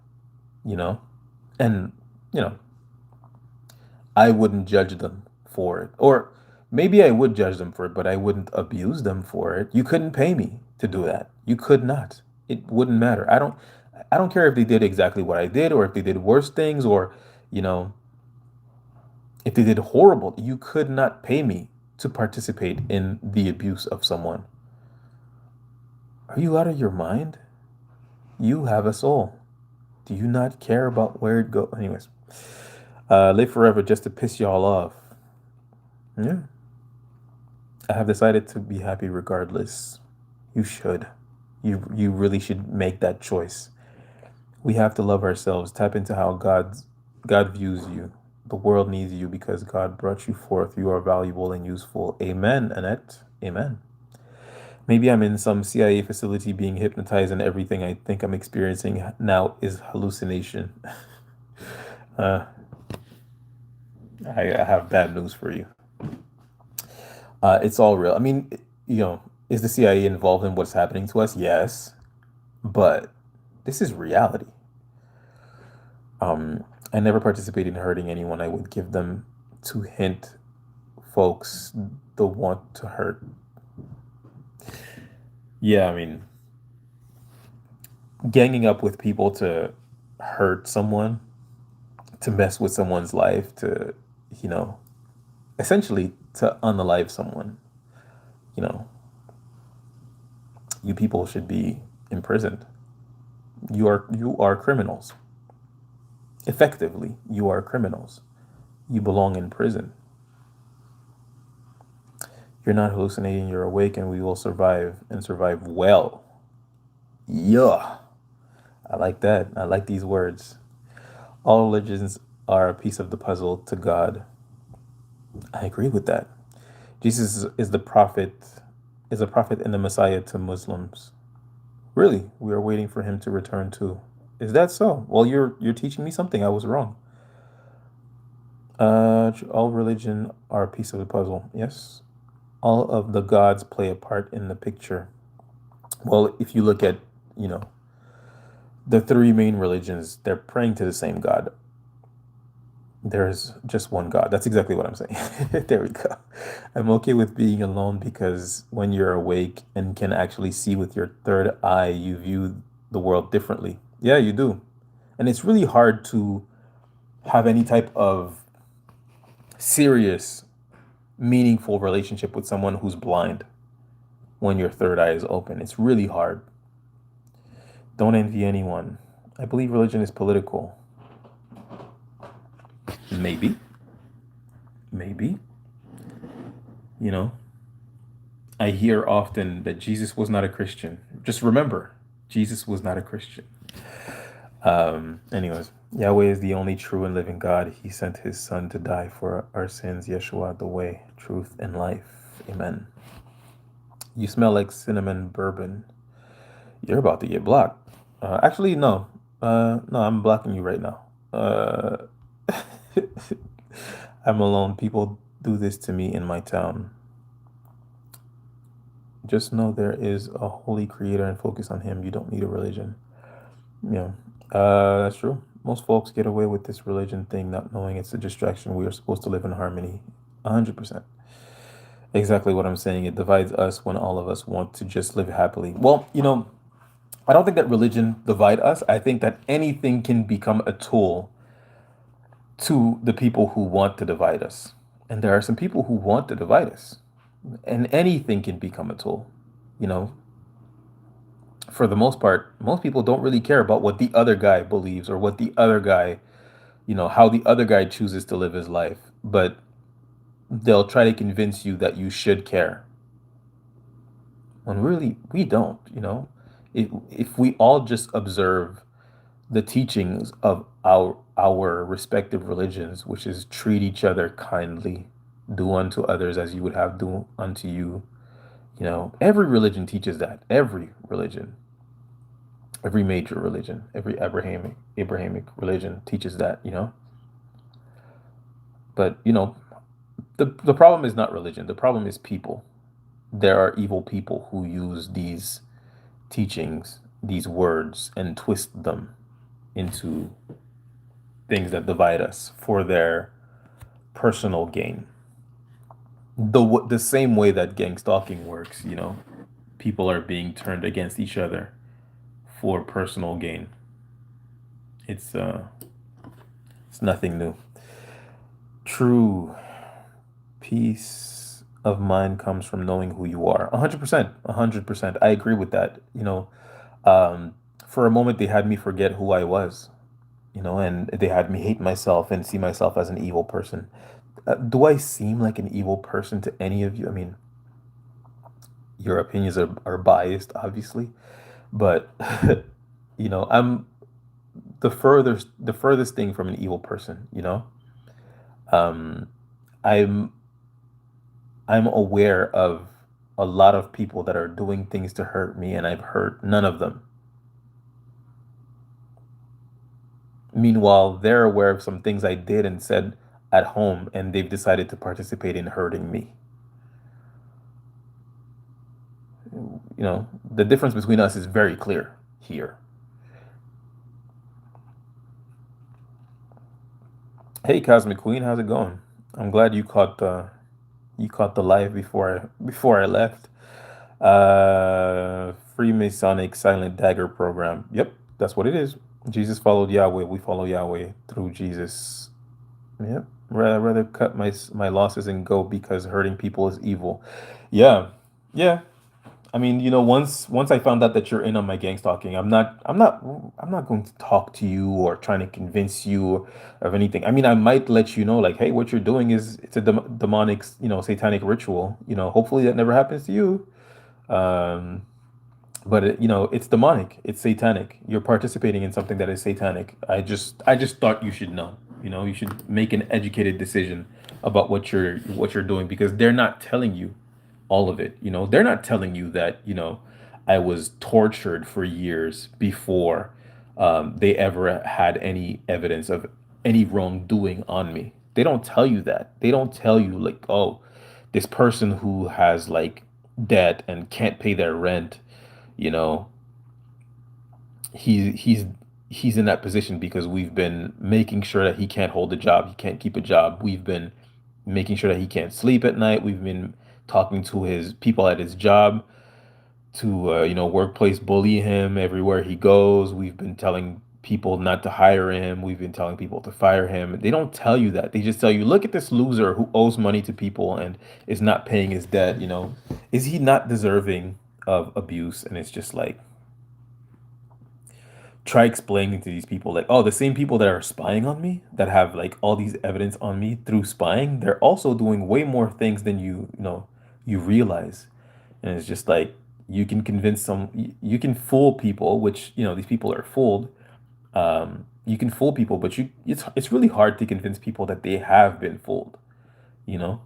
you know? And, you know, I wouldn't judge them for it. Or maybe I would judge them for it, but I wouldn't abuse them for it. You couldn't pay me to do that. You could not. It wouldn't matter. I don't care if they did exactly what I did or if they did worse things or, you know, if they did horrible. You could not pay me to participate in the abuse of someone. Are you out of your mind? You have a soul. Do you not care about where it goes? Anyways, live forever just to piss y'all off. Yeah. I have decided to be happy regardless. You should. You really should make that choice. We have to love ourselves. Tap into how God views you. The world needs you because God brought you forth. You are valuable and useful. Amen, Annette. Amen. Maybe I'm in some CIA facility being hypnotized and everything I think I'm experiencing now is hallucination. uh, I have bad news for you. It's all real. I mean, is the CIA involved in what's happening to us? Yes, but this is reality. I never participate in hurting anyone. I would give them to hint folks the want to hurt. Yeah, I mean, ganging up with people to hurt someone, to mess with someone's life, to, you know, essentially to unalive someone, you know, you people should be imprisoned. You are criminals. Effectively, you are criminals. You belong in prison. You're not hallucinating, you're awake, and we will survive and survive well. Yeah. I like that. I like these words. All religions are a piece of the puzzle to God. I agree with that. Jesus is the prophet, is a prophet and the Messiah to Muslims. Really, we are waiting for him to return too. Is that so? Well, you're teaching me something. I was wrong. All religion are a piece of the puzzle. Yes. All of the gods play a part in the picture. Well, if you look at, you know, the three main religions, they're praying to the same God. There's just one God. That's exactly what I'm saying. There we go. I'm okay with being alone because when you're awake and can actually see with your third eye, you view the world differently. Yeah, you do. And it's really hard to have any type of serious, meaningful relationship with someone who's blind when your third eye is open. It's really hard. Don't envy anyone. I believe religion is political. Maybe. Maybe. You know, I hear often that Jesus was not a Christian. Just remember, Jesus was not a Christian. Anyways, Yahweh is the only true and living God. He sent his son to die for our sins. Yeshua, the way, truth, and life. Amen. You smell like cinnamon bourbon. You're about to get blocked. Actually, no. No, I'm blocking you right now. Uh, I'm alone. People do this to me in my town. Just know there is a holy creator and focus on him. You don't need a religion. Yeah, that's true. Most folks get away with this religion thing not knowing it's a distraction. We are supposed to live in harmony. 100%. Exactly what I'm saying. It divides us when all of us want to just live happily. Well, I don't think that religion divide us. I think that anything can become a tool to the people who want to divide us. And there are some people who want to divide us. And anything can become a tool. You know, for the most part, most people don't really care about what the other guy believes or what the other guy, how the other guy chooses to live his life. But they'll try to convince you that you should care. When really we don't. If we all just observe the teachings of our respective religions, which is treat each other kindly, do unto others as you would have do unto you. Every religion teaches that. Every religion, every major religion, every Abrahamic religion teaches that. But the problem is not religion. The problem is people. There are evil people who use these teachings, these words, and twist them into things that divide us for their personal gain. The same way that gang stalking works. People are being turned against each other for personal gain. It's nothing new. True peace of mind comes from knowing who you are. 100%, 100%. I agree with that. For a moment they had me forget who I was. And they had me hate myself and see myself as an evil person. Do I seem like an evil person to any of you? I mean, your opinions are biased, obviously, but I'm the furthest thing from an evil person. Um, I'm I'm aware of a lot of people that are doing things to hurt me, and I've hurt none of them. Meanwhile, they're aware of some things I did and said at home, and they've decided to participate in hurting me. The difference between us is very clear here. Hey, Cosmic Queen, how's it going? I'm glad you caught the live before I left. Freemasonic Silent Dagger program. Yep, that's what it is. Jesus followed Yahweh. We follow Yahweh through Jesus. Yep. Rather cut my losses and go because hurting people is evil. Yeah, yeah. I mean, once I found out that you're in on my gang stalking, I'm not going to talk to you or trying to convince you of anything. I mean, I might let you know, like, hey, what you're doing it's a demonic, satanic ritual. Hopefully that never happens to you. Um, but it's demonic. It's satanic. You're participating in something that is satanic. I just thought you should know. You should make an educated decision about what you're doing because they're not telling you all of it. They're not telling you that I was tortured for years before they ever had any evidence of any wrongdoing on me. They don't tell you that. They don't tell you like, oh, this person who has like debt and can't pay their rent, you know, he's in that position because we've been making sure that he can't hold a job, he can't keep a job. We've been making sure that he can't sleep at night. We've been talking to his people at his job to workplace bully him everywhere he goes. We've been telling people not to hire him. We've been telling people to fire him. They don't tell you that. They just tell you, look at this loser who owes money to people and is not paying his debt. Is he not deserving of abuse? And it's just like, try explaining to these people like, oh, the same people that are spying on me, that have like all these evidence on me through spying, they're also doing way more things than you realize. And it's just like, you can convince you can fool people, which these people are fooled. You can fool people, but it's really hard to convince people that they have been fooled you know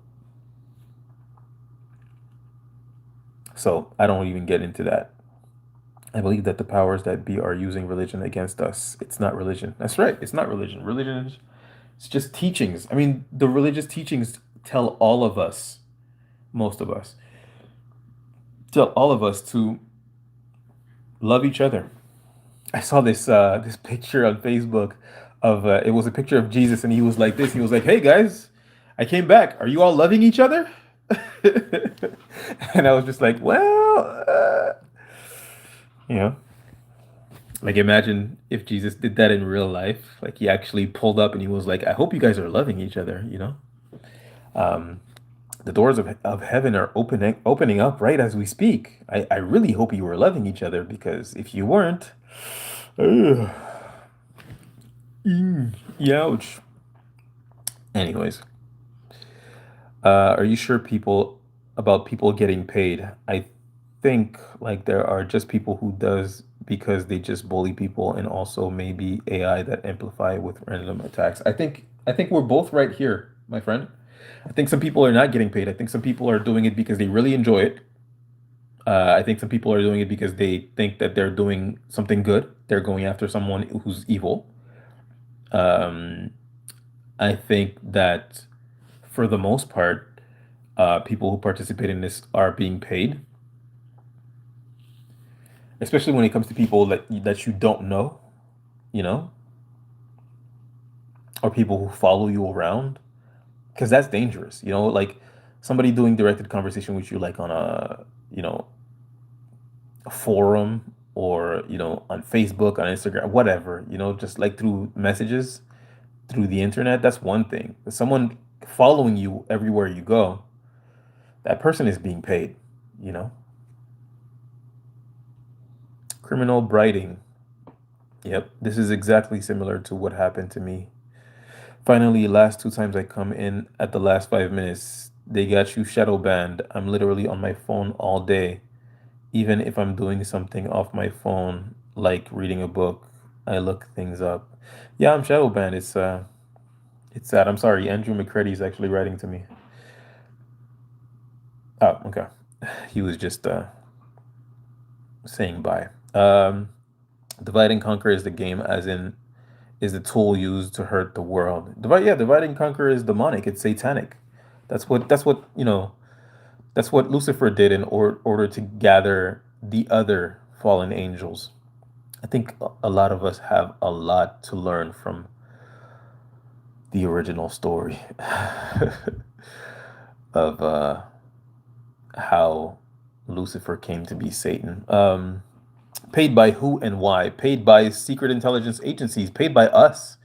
so I don't even get into that. I believe that the powers that be are using religion against us. It's not religion. That's right. It's not religion. Religion is it's just teachings. I mean, the religious teachings tell all of us, most of us, tell all of us to love each other. I saw this picture on Facebook of it was a picture of Jesus, and he was like this. He was like, "Hey guys, I came back. Are you all loving each other?" And I was just like, "Well, you know, like imagine if Jesus did that in real life. Like he actually pulled up and he was like, "I hope you guys are loving each other." Um, the doors of heaven are opening up right as we speak. I really hope you were loving each other because if you weren't, ugh, ouch. Anyways, are you sure people about people getting paid? I think like there are just people who does because they just bully people and also maybe AI that amplify with random attacks. I think we're both right here, my friend. I think some people are not getting paid. I think some people are doing it because they really enjoy it. I think some people are doing it because they think that they're doing something good. They're going after someone who's evil. Um, I think that for the most part, people who participate in this are being paid, especially when it comes to people that you don't know, you know, or people who follow you around, because that's dangerous. Like somebody doing directed conversation with you, like on a forum or on Facebook, on Instagram, whatever, just like through messages through the internet. That's one thing. But someone following you everywhere you go, that person is being paid, you know. Criminal briding. Yep, this is exactly similar to what happened to me. Finally, last two times I come in at the last 5 minutes, they got you shadow banned. I'm literally on my phone all day. Even if I'm doing something off my phone, like reading a book, I look things up. Yeah, I'm shadow banned. It's sad. I'm sorry. Andrew McCready is actually writing to me. Oh, okay. He was just saying bye. Divide and conquer is the game, as in is the tool used to hurt the world. Divide and conquer is demonic. It's satanic. That's what Lucifer did in order to gather the other fallen angels. I think a lot of us have a lot to learn from the original story of how Lucifer came to be Satan. Paid by who and why? Paid by secret intelligence agencies, paid by us.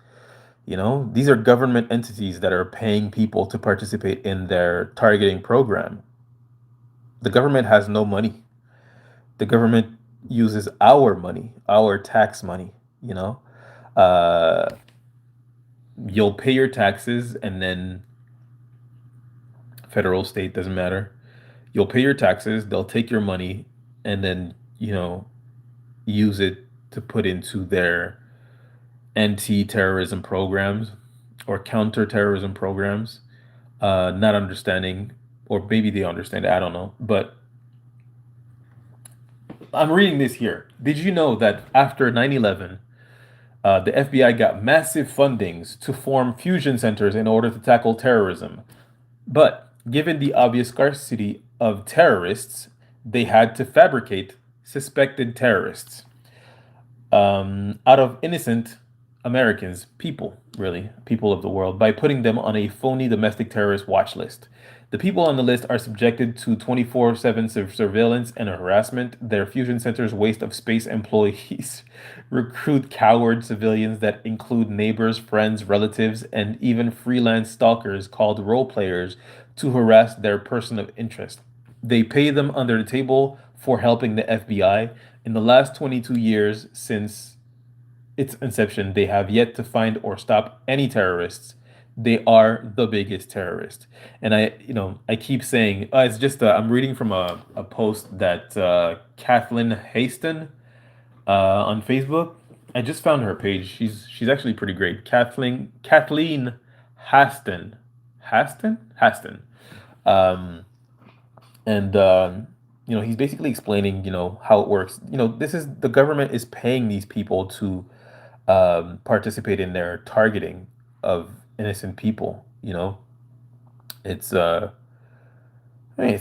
These are government entities that are paying people to participate in their targeting program. The government has no money. The government uses our money, our tax money, you know. Uh, you'll pay your taxes and then federal, state, doesn't matter. You'll pay your taxes, they'll take your money and then, use it to put into their anti-terrorism programs or counter-terrorism programs, not understanding, or maybe they understand, I don't know. But I'm reading this here. Did you know that after 9/11, the FBI got massive fundings to form fusion centers in order to tackle terrorism? But given the obvious scarcity of terrorists, they had to fabricate suspected terrorists out of innocent Americans, people, really, people of the world, by putting them on a phony domestic terrorist watch list. The people on the list are subjected to 24/7 surveillance and harassment. Their fusion centers waste of space employees, recruit coward civilians that include neighbors, friends, relatives, and even freelance stalkers called role players to harass their person of interest. They pay them under the table for helping the FBI. In the last 22 years since its inception, they have yet to find or stop any terrorists. They are the biggest terrorist. And I keep saying, it's just, I'm reading from a post that Kathleen Haston on Facebook. I just found her page. She's actually pretty great. Kathleen Haston. Haston? Haston. Um, and he's basically explaining, how it works. This is the government is paying these people to participate in their targeting of innocent people. It's I mean,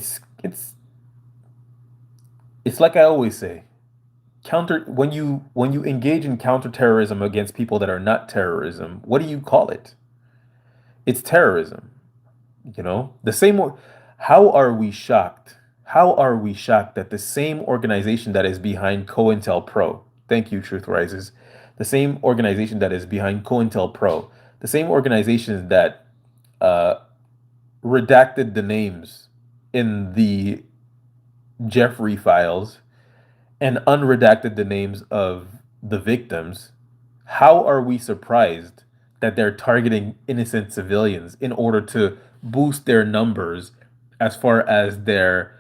it's like I always say, counter when you engage in counterterrorism against people that are not terrorism, what do you call it? It's terrorism. The same. How are we shocked? How are we shocked that the same organization that is behind COINTELPRO, thank you, Truth Rises, the same organization that is behind COINTELPRO, the same organization that uh, redacted the names in the Jeffrey files and unredacted the names of the victims, how are we surprised that they're targeting innocent civilians in order to boost their numbers as far as their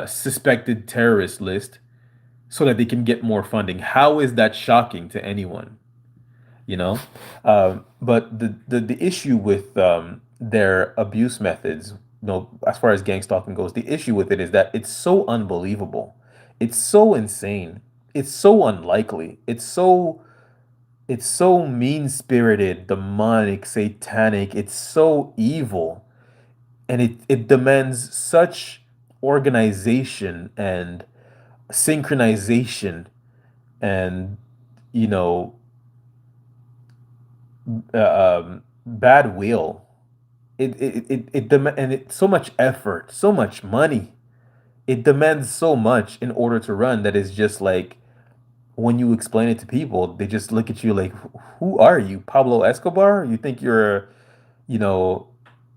suspected terrorist list so that they can get more funding? How is that shocking to anyone? you know. But the issue with their abuse methods, as far as gang stalking goes, the issue with it is that it's so unbelievable, it's so insane, it's so unlikely, it's so mean spirited, demonic, satanic, it's so evil, and it demands such organization and synchronization and you know bad will. And it's so much effort, so much money. It demands so much in order to run that is just like when you explain it to people, they just look at you like, "Who are you, Pablo Escobar? You think you're, you know,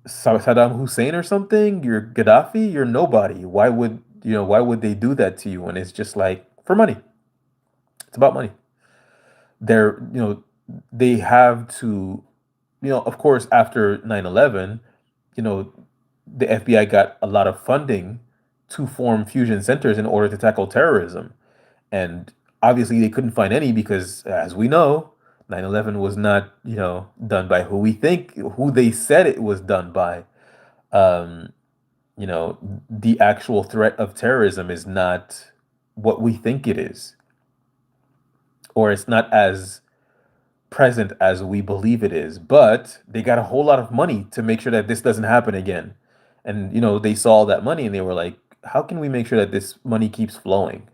Saddam Hussein or something? You're Gaddafi? You're nobody. Why would they do that to you?" And it's just like for money. It's about money. They have to, of course, after 9/11, you know, the FBI got a lot of funding to form fusion centers in order to tackle terrorism. And obviously they couldn't find any because, as we know, 9/11 was not, done by who they said it was done by. Um, the actual threat of terrorism is not what we think it is, or it's not as present as we believe it is, but they got a whole lot of money to make sure that this doesn't happen again. And they saw that money and they were like, how can we make sure that this money keeps flowing?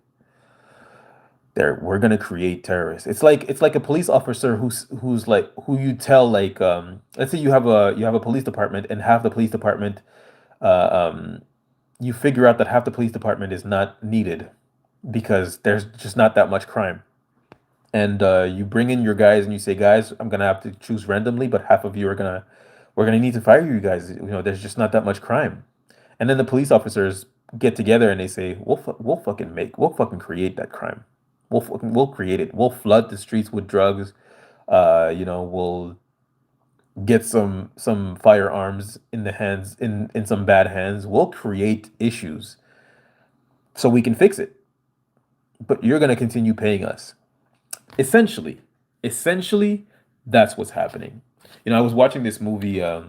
We're gonna create terrorists. It's like a police officer who's like who you tell like let's say you have a police department and half the police department you figure out that half the police department is not needed because there's just not that much crime. And you bring in your guys and you say, guys, I'm gonna have to choose randomly, but half of you we're gonna need to fire you guys. There's just not that much crime. And then the police officers get together and they say, we'll fucking create that crime. We'll create it. We'll flood the streets with drugs. We'll get some firearms in the hands in some bad hands. We'll create issues so we can fix it. But you're gonna continue paying us. Essentially, essentially, that's what's happening. I was watching this movie, uh,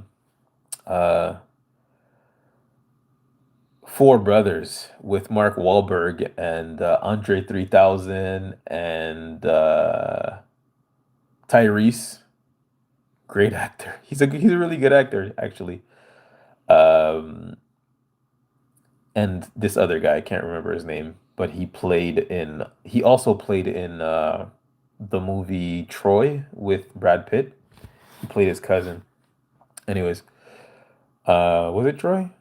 Four Brothers with Mark Wahlberg and Andre 3000 and Tyrese. Great actor. He's a really good actor, actually. Um, and this other guy, I can't remember his name, but he also played in the movie Troy with Brad Pitt. He played his cousin. Anyways, was it Troy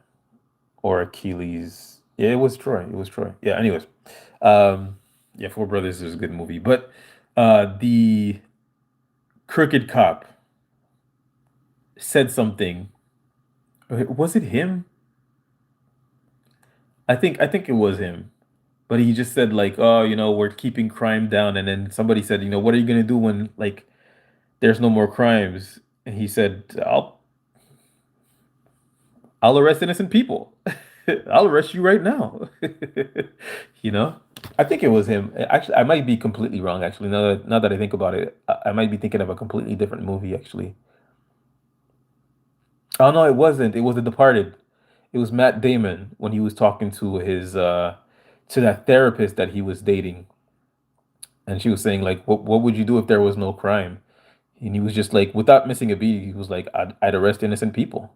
or Achilles? Yeah, it was Troy. It was Troy. Yeah. Anyways, um, yeah, Four Brothers is a good movie, but the crooked cop said something. Was it him? I think it was him. But he just said like, "Oh, we're keeping crime down." And then somebody said, "What are you gonna do when like there's no more crimes?" And he said, I'll arrest innocent people. I'll arrest you right now." you know? I think it was him. Actually, I might be completely wrong. Actually, now that I think about it, I might be thinking of a completely different movie. Actually, oh no, it wasn't. It was The Departed. It was Matt Damon when he was talking to his. to that therapist that he was dating, and she was saying like, what would you do if there was no crime? And he was just like, without missing a beat, he was like, I'd arrest innocent people.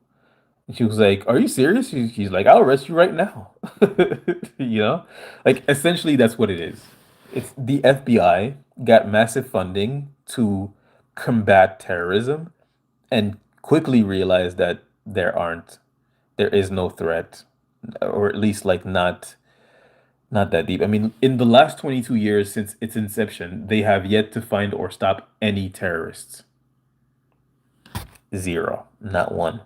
And she was like, are you serious? She's like, I'll arrest you right now. You know, like essentially that's what it is. It's the FBI got massive funding to combat terrorism and quickly realized that there is no threat, or at least like not that deep. I mean, in the last 22 years since its inception, they have yet to find or stop any terrorists. Zero, not one.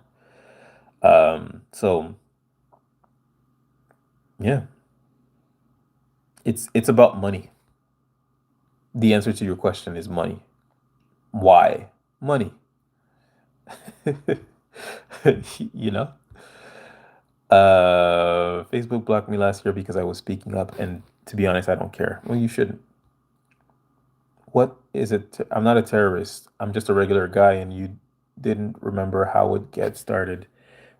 So yeah, it's about money. The answer to your question is money. Why? Money. You know? Facebook blocked me last year because I was speaking up, and to be honest, I don't care. Well, you shouldn't. What is it? I'm not a terrorist. I'm just a regular guy, and you didn't remember how it gets started.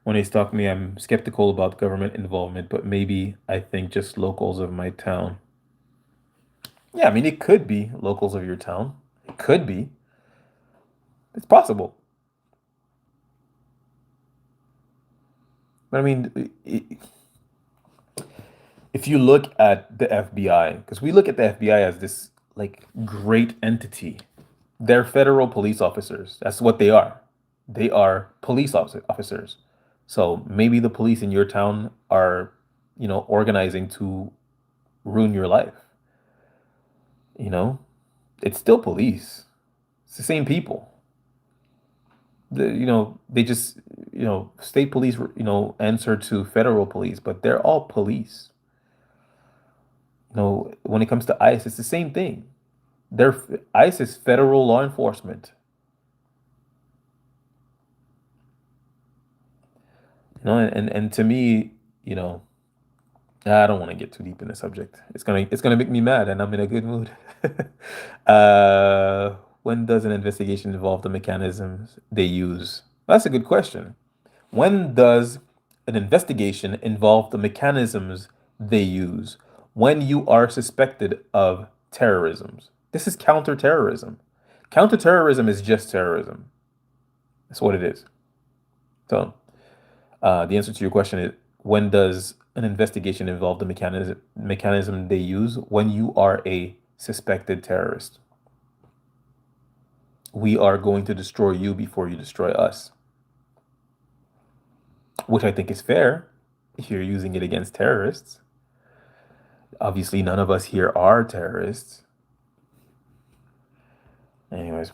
When they stalk me, I'm skeptical about government involvement, but maybe I think just locals of my town. Yeah, I mean, it could be locals of your town. It could be. It's possible. But I mean, if you look at the FBI, because we look at the FBI as this like great entity, they're federal police officers. That's what they are. They are officers. So maybe the police in your town are, organizing to ruin your life. You know, it's still police. It's the same people. They just, state police, answer to federal police, but they're all police. When it comes to ICE, it's the same thing. They're ICE is federal law enforcement. And to me, you know, I don't want to get too deep in the subject. It's gonna make me mad, and I'm in a good mood. uh, when does an investigation involve the mechanisms they use? That's a good question. When does an investigation involve the mechanisms they use? When you are suspected of terrorism. This is counterterrorism. Counterterrorism is just terrorism. That's what it is. So, the answer to your question is, when does an investigation involve the mechanism they use? When you are a suspected terrorist. We are going to destroy you before you destroy us, which I think is fair if you're using it against terrorists. Obviously, none of us here are terrorists. Anyways,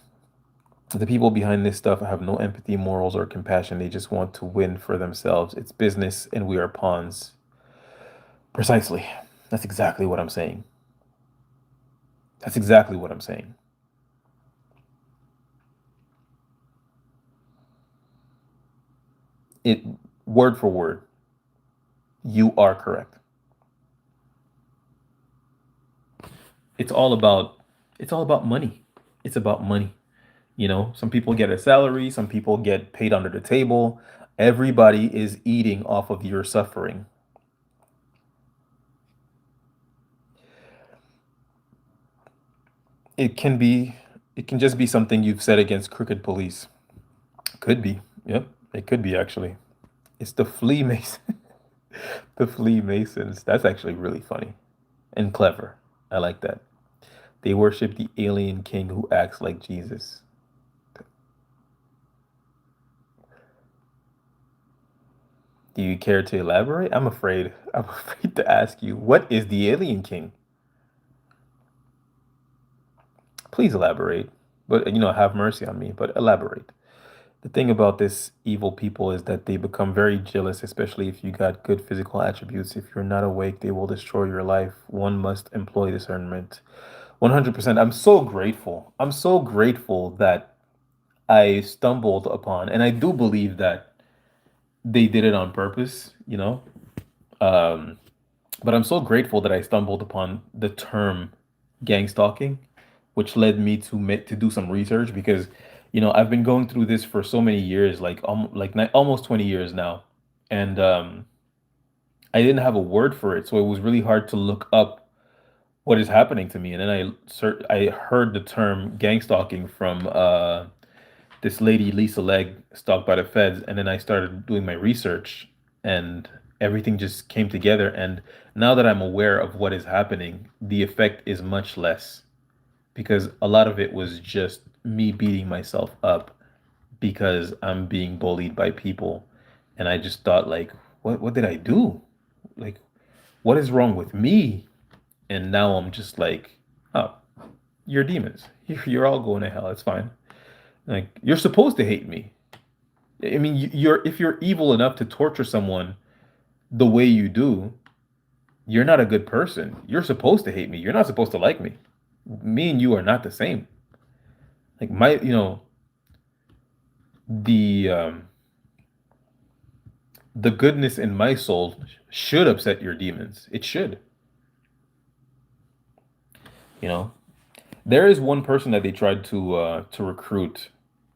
the people behind this stuff have no empathy, morals, or compassion. They just want to win for themselves. It's business, and we are pawns. Precisely. That's exactly what I'm saying. That's exactly what I'm saying. It word for word. You are correct. It's all about it's all about money. It's about money. Some people get a salary, some people get paid under the table. Everybody is eating off of your suffering. It can be, it can just be something you've said against crooked police. Could be. Yep, it could be actually. It's the flea mason. The flea masons. That's actually really funny and clever. I like that. They worship the alien king who acts like Jesus. Do you care to elaborate? I'm afraid. I'm afraid to ask you, what is the alien king? Please elaborate. But, have mercy on me, but elaborate. The thing about this evil people is that they become very jealous, especially if you got good physical attributes. If you're not awake, they will destroy your life. One must employ discernment. 100%. I'm so grateful. I'm so grateful that I stumbled upon, and I do believe that they did it on purpose, Um, but I'm so grateful that I stumbled upon the term gang stalking, which led me to do some research because, I've been going through this for so many years, like almost 20 years now, and I didn't have a word for it, so it was really hard to look up what is happening to me. And then I heard the term gang stalking from this lady Lisa Legg, stalked by the feds, and then I started doing my research, and everything just came together. And now that I'm aware of what is happening, the effect is much less because a lot of it was just me beating myself up because I'm being bullied by people, and I just thought like, what did I do? Like, what is wrong with me? And now I'm just like, oh, you're demons. You're all going to hell. It's fine. Like, you're supposed to hate me. I mean, you're if you're evil enough to torture someone the way you do, you're not a good person. You're supposed to hate me. You're not supposed to like me. Me and you are not the same. Like the the goodness in my soul should upset your demons. It should. You know, there is one person that they tried to recruit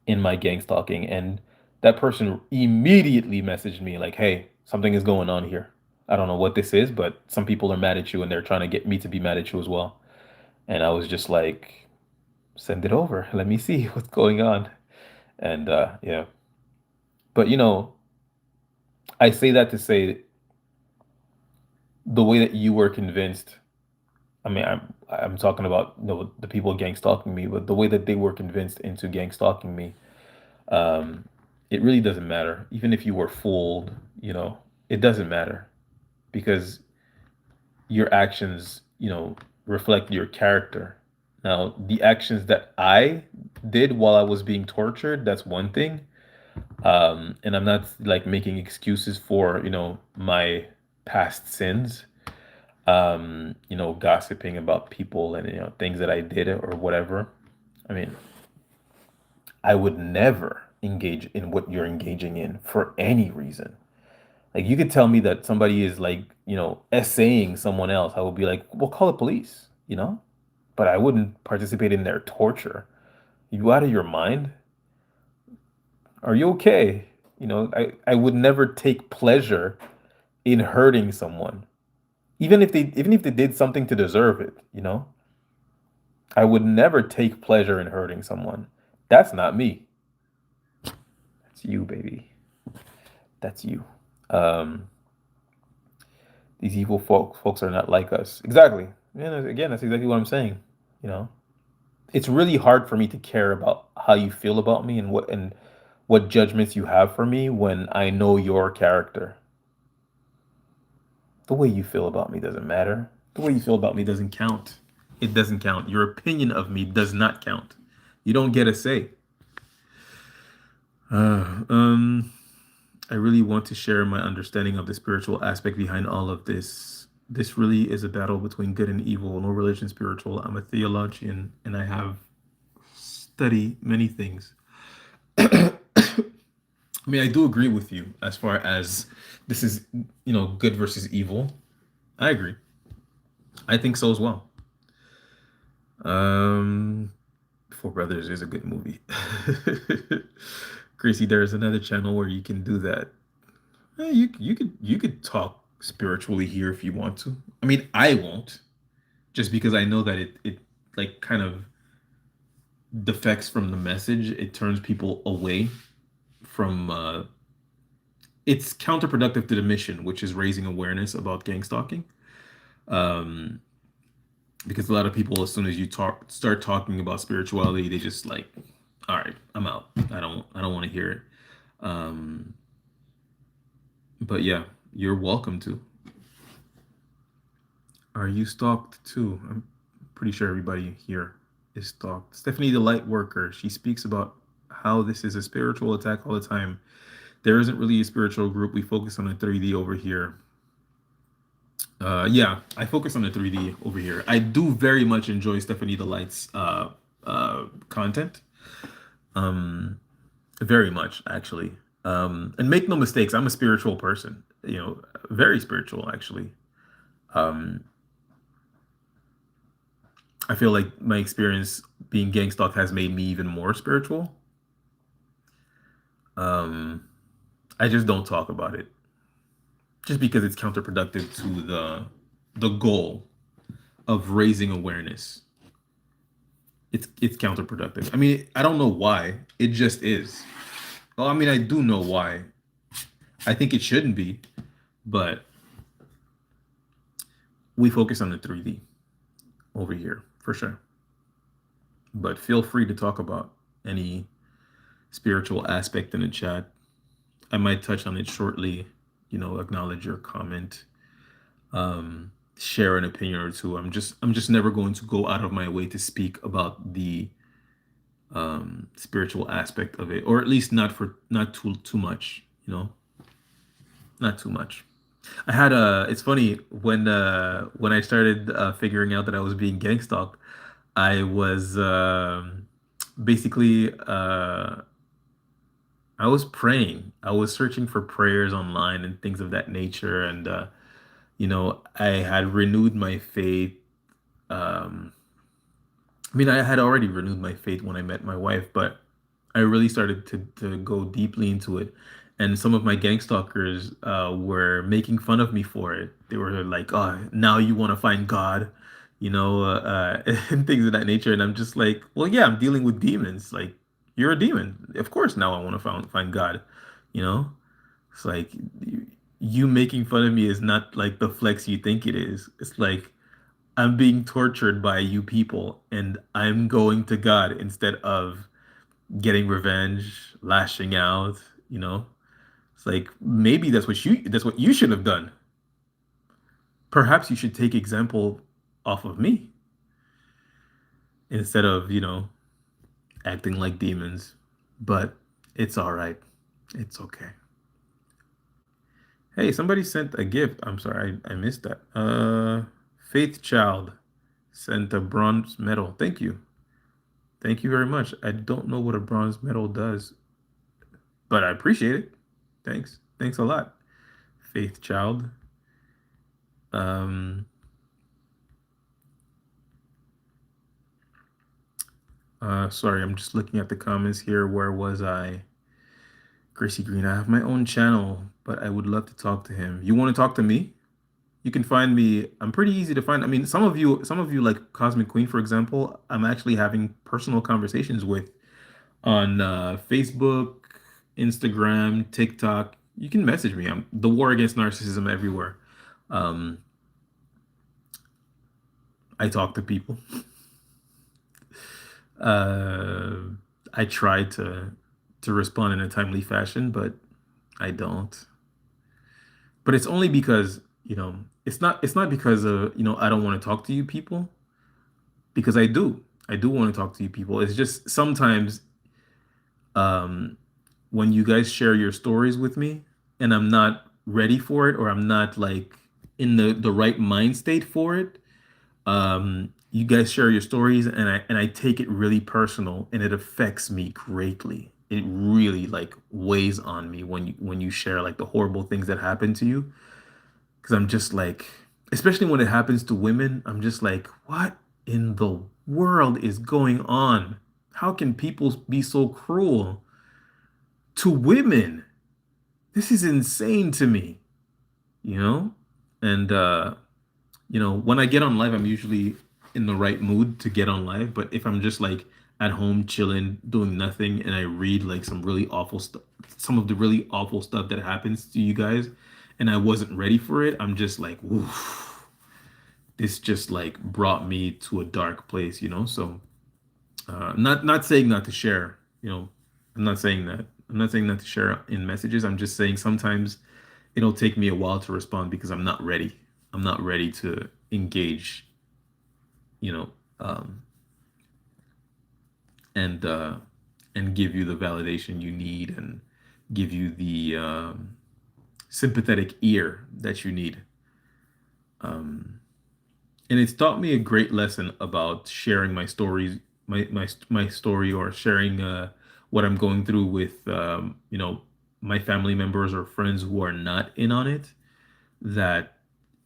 in my gang stalking, and that person immediately messaged me like, "Hey, something is going on here. I don't know what this is, but some people are mad at you, and they're trying to get me to be mad at you as well." And I was just like, "Send it over. Let me see what's going on." And yeah, but I say that to say the way that you were convinced. I mean, I'm talking about the people gang stalking me, but the way that they were convinced into gang stalking me, um, it really doesn't matter. Even if you were fooled, it doesn't matter because your actions, reflect your character. Now, the actions that I did while I was being tortured, that's one thing. And I'm not like making excuses for, my past sins, gossiping about people and, things that I did or whatever. I mean, I would never engage in what you're engaging in for any reason. Like you could tell me that somebody is like, essaying someone else. I would be like, well, call the police. But I wouldn't participate in their torture. You out of your mind? Are you okay? I would never take pleasure in hurting someone. Even if they did something to deserve it. I would never take pleasure in hurting someone. That's not me. That's you, baby. That's you. Um, these evil folks are not like us. Exactly. And again, that's exactly what I'm saying. You know, it's really hard for me to care about how you feel about me and what judgments you have for me when I know your character. The way you feel about me doesn't matter. The way you feel about me doesn't count. It doesn't count. Your opinion of me does not count. You don't get a say. Uh, um, I really want to share my understanding of the spiritual aspect behind all of this. This really is a battle between good and evil. No religion spiritual. I'm a theologian and I have studied many things. I mean, I do agree with you as far as this is, good versus evil. I agree. I think so as well. Um, Four Brothers is a good movie. Gracie, there's another channel where you can do that. You could talk spiritually here if you want to. I mean, I won't, just because I know that it like kind of defects from the message. It turns people away from. It's counterproductive to the mission, which is raising awareness about gang stalking. Um, because a lot of people, as soon as you start talking about spirituality, they just like, all right, I'm out. I don't want to hear it. Um, but yeah, you're welcome to. Are you stalked too? I'm pretty sure everybody here is stalked. Stephanie, the light worker, she speaks about how this is a spiritual attack all the time. There isn't really a spiritual group. We focus on the 3D over here. Yeah, I focus on the 3D over here. I do very much enjoy Stephanie the Light's content. Um, Very much, actually. And make no mistakes, I'm a spiritual person. Very spiritual, actually. Um, I feel like my experience being gang stalked has made me even more spiritual. Um, I just don't talk about it. just because it's counterproductive to the goal of raising awareness. It's counterproductive. I mean, I don't know why. It just is. Well, I mean, I do know why. I think it shouldn't be, but we focus on the 3D over here for sure. But feel free to talk about any spiritual aspect in the chat. I might touch on it shortly, acknowledge your comment, share an opinion or two. I'm just never going to go out of my way to speak about the spiritual aspect of it, or at least not too much, not too much. I had it's funny when I started figuring out that I was being gang stalked, I was basically I was praying. I was searching for prayers online and things of that nature, and I had renewed my faith. Um, I mean, I had already renewed my faith when I met my wife, but I really started to go deeply into it. And some of my gang stalkers were making fun of me for it. They were like, "Oh, now you want to find God," and things of that nature. And I'm just like, "Well, yeah, I'm dealing with demons. Like, you're a demon. Of course, now I want to find God." You know, it's like you making fun of me is not like the flex you think it is. It's like I'm being tortured by you people, and I'm going to God instead of getting revenge, lashing out, you know? It's like maybe that's what you should have done. Perhaps you should take example off of me instead of, acting like demons. But it's all right. It's okay. Hey, somebody sent a gift. I'm sorry, I missed that. Faith Child sent a bronze medal. Thank you. Thank you very much. I don't know what a bronze medal does, but I appreciate it. Thanks. Thanks a lot, Faith Child. Um, sorry, I'm just looking at the comments here. Where was I? Gracie Green, I have my own channel, but I would love to talk to him. You want to talk to me? You can find me. I'm pretty easy to find. I mean, some of you like Cosmic Queen, for example, I'm actually having personal conversations with on Facebook, Instagram, TikTok. You can message me. I'm the War Against Narcissism everywhere. Um, I talk to people. Uh, I try to respond in a timely fashion, but I don't. But it's only because it's not because I don't want to talk to you people, because I do want to talk to you people. It's just sometimes um when you guys share your stories with me and I'm not ready for it, or I'm not like in the right mind state for it, you guys share your stories and I take it really personal, and it affects me greatly. It really like weighs on me when you share like the horrible things that happen to you, because I'm just like, especially when it happens to women, I'm just like, what in the world is going on? How can people be so cruel to women? This is insane to me, you know? And when I get on live, I'm usually in the right mood to get on live. But if I'm just like at home chilling, doing nothing, and I read like some of the really awful stuff that happens to you guys, and I wasn't ready for it, I'm just like, oof, this just like brought me to a dark place, So, not saying not to share, I'm not saying that. I'm not saying not to share in messages. I'm just saying sometimes it'll take me a while to respond because I'm not ready. I'm not ready to engage, you know, um, and and give you the validation you need, and give you the sympathetic ear that you need. Um, and it's taught me a great lesson about sharing my stories, my story, or sharing what I'm going through with my family members or friends who are not in on it. That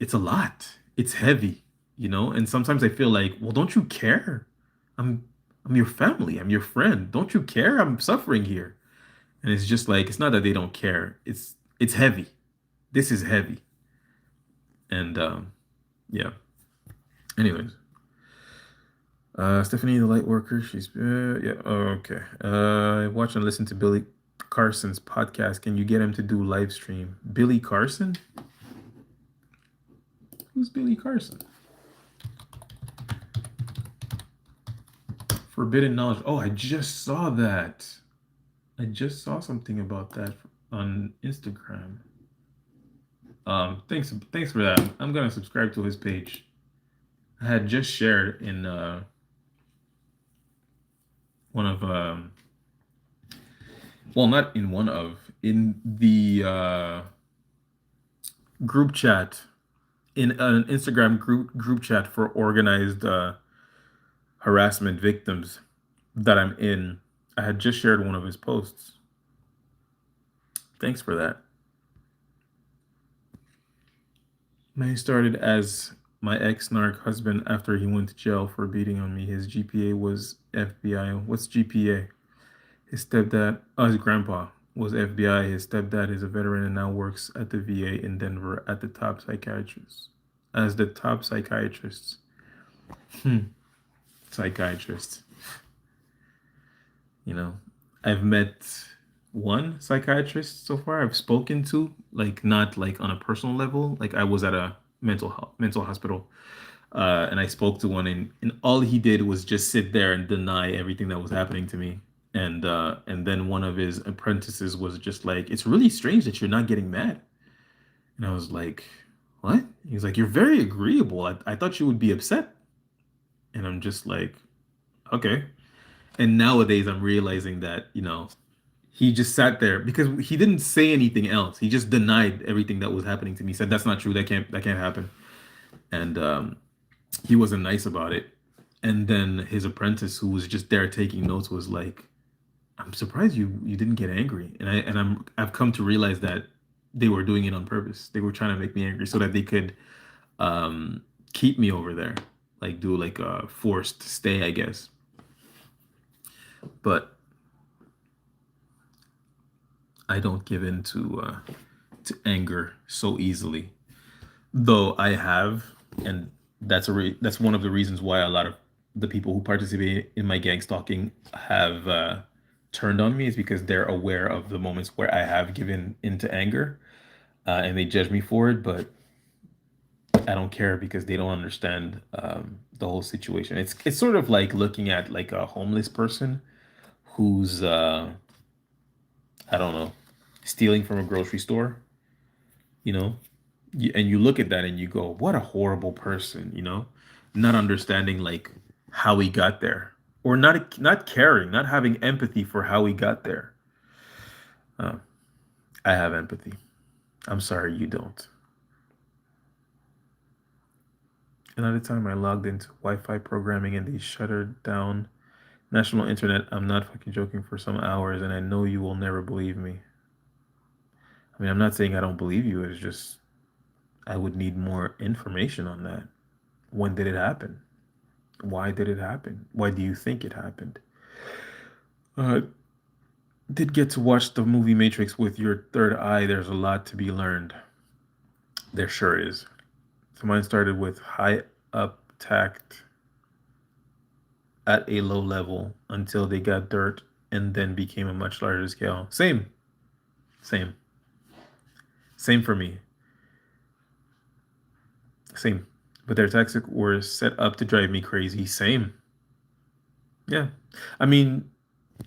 it's a lot. It's heavy, And sometimes I feel like, well, don't you care? I'm I'm your family. I'm your friend. Don't you care? I'm suffering here. And it's just like, it's not that they don't care. It's heavy. This is heavy. And yeah. Anyways, Stephanie, the light worker, she's yeah. Oh, okay. Watch and listen to Billy Carson's podcast. Can you get him to do live stream? Billy Carson? Who's Billy Carson? Forbidden knowledge. Oh, I just saw that. I just saw something about that on Instagram. Thanks for that. I'm gonna subscribe to his page. I had just shared in one of well, not in one of, in the group chat, in an Instagram group chat for organized harassment victims that I'm in. I had just shared one of his posts. Thanks for that. Mine started as my ex-narc husband after he went to jail for beating on me. His GPA was FBI. What's GPA? His stepdad, his grandpa was FBI. His stepdad is a veteran and now works at the VA in Denver at the top psychiatrist. As the top psychiatrist. Psychiatrist. You know, I've met one psychiatrist so far I've spoken to, like not like on a personal level. Like I was at a mental hospital, and I spoke to one, and all he did was just sit there and deny everything that was happening to me. And then one of his apprentices was just like, "It's really strange that you're not getting mad." And I was like, "What?" He's like, "You're very agreeable. I thought you would be upset." And I'm just like, "Okay." And nowadays I'm realizing that, he just sat there because he didn't say anything else. He just denied everything that was happening to me. He said, "That's not true. That can't happen." And he wasn't nice about it. And then his apprentice, who was just there taking notes, was like, "I'm surprised you didn't get angry." I've come to realize that they were doing it on purpose. They were trying to make me angry so that they could keep me over there, like do like a forced stay, I guess. But I don't give in to anger so easily, though I have, and that's one of the reasons why a lot of the people who participate in my gang stalking have turned on me, is because they're aware of the moments where I have given into anger, and they judge me for it. But I don't care because they don't understand the whole situation. It's sort of like looking at like a homeless person who's I don't know, stealing from a grocery store, you know, and you look at that and you go, what a horrible person, not understanding like how he got there, or not caring, not having empathy for how he got there. Uh, I have empathy. I'm sorry you don't. Another time I logged into Wi-Fi programming and they shuttered down national internet. I'm not fucking joking, for some hours, and I know you will never believe me. I mean, I'm not saying I don't believe you. It's just I would need more information on that. When did it happen? Why did it happen? Why do you think it happened? Uh, did get to watch the movie Matrix with your third eye. There's a lot to be learned. There sure is. So mine started with high up tact at a low level until they got dirt and then became a much larger scale. Same, same for me. Same. But their tactics were set up to drive me crazy. Same. Yeah. I mean,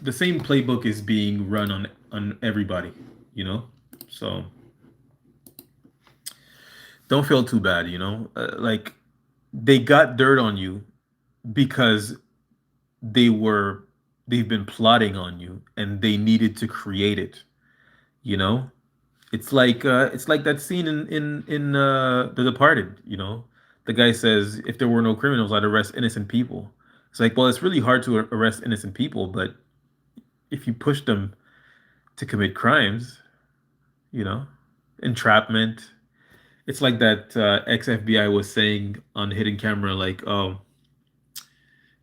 the same playbook is being run on everybody, you know? So don't feel too bad, like they got dirt on you because they were they've been plotting on you and they needed to create it, you know? It's like that scene in The Departed, The guy says, if there were no criminals, I'd arrest innocent people. It's like, well, it's really hard to arrest innocent people, but if you push them to commit crimes, you know, entrapment. It's like that ex FBI was saying on Hidden Camera, like, oh,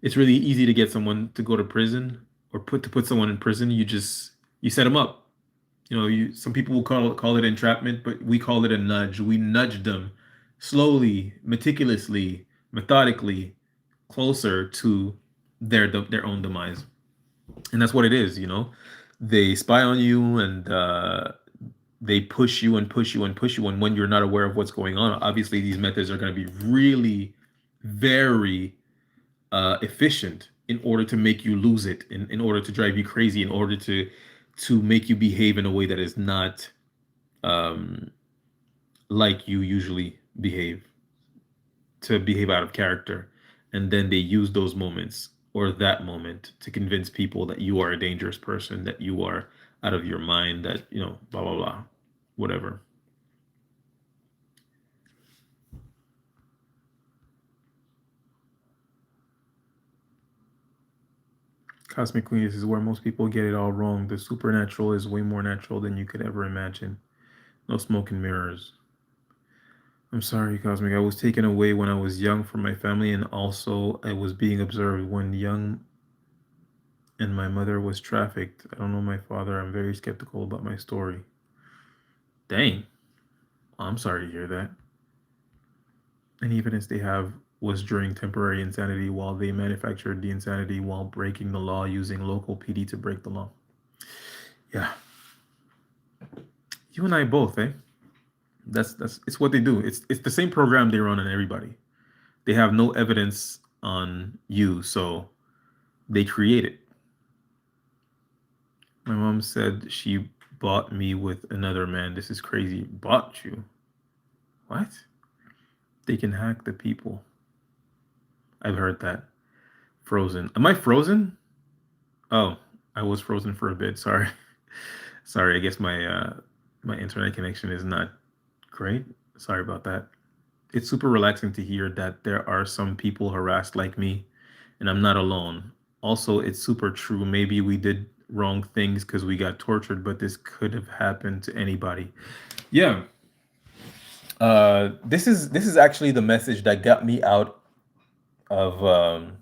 it's really easy to get someone to go to prison, or put someone in prison. You set them up. You some people will call it entrapment, but we call it a nudge. We nudge them slowly, meticulously, methodically closer to their own demise. And that's what it is, you know. They spy on you, and they push you and push you and push you, and when you're not aware of what's going on, obviously these methods are going to be really very efficient in order to make you lose it, in order to drive you crazy, in order to make you behave in a way that is not um, like you usually behave, to behave out of character. And then they use those moments or that moment to convince people that you are a dangerous person, that you are out of your mind, that, you know, blah, blah, blah, whatever. Cosmic Queen, this is where most people get it all wrong. The supernatural is way more natural than you could ever imagine. No smoke and mirrors. I'm sorry, Cosmic. I was taken away when I was young from my family, and also I was being observed when young, and my mother was trafficked. I don't know my father. I'm very skeptical about my story. Dang. I'm sorry to hear that. Any evidence they have was during temporary insanity, while they manufactured the insanity while breaking the law, using local PD to break the law. Yeah. You and I both, eh? That's it's what they do. It's the same program they run on everybody. They have no evidence on you, so they create it. My mom said she bought me with another man. This is crazy. Bought you? What? They can hack the people. I've heard that. Frozen. Am I frozen? Oh, I was frozen for a bit. Sorry. Sorry. I guess my internet connection is not great. Sorry about that. It's super relaxing to hear that there are some people harassed like me, and I'm not alone. Also, it's super true. Maybe we did wrong things because we got tortured, but this could have happened to anybody. Yeah. This is actually the message that got me out of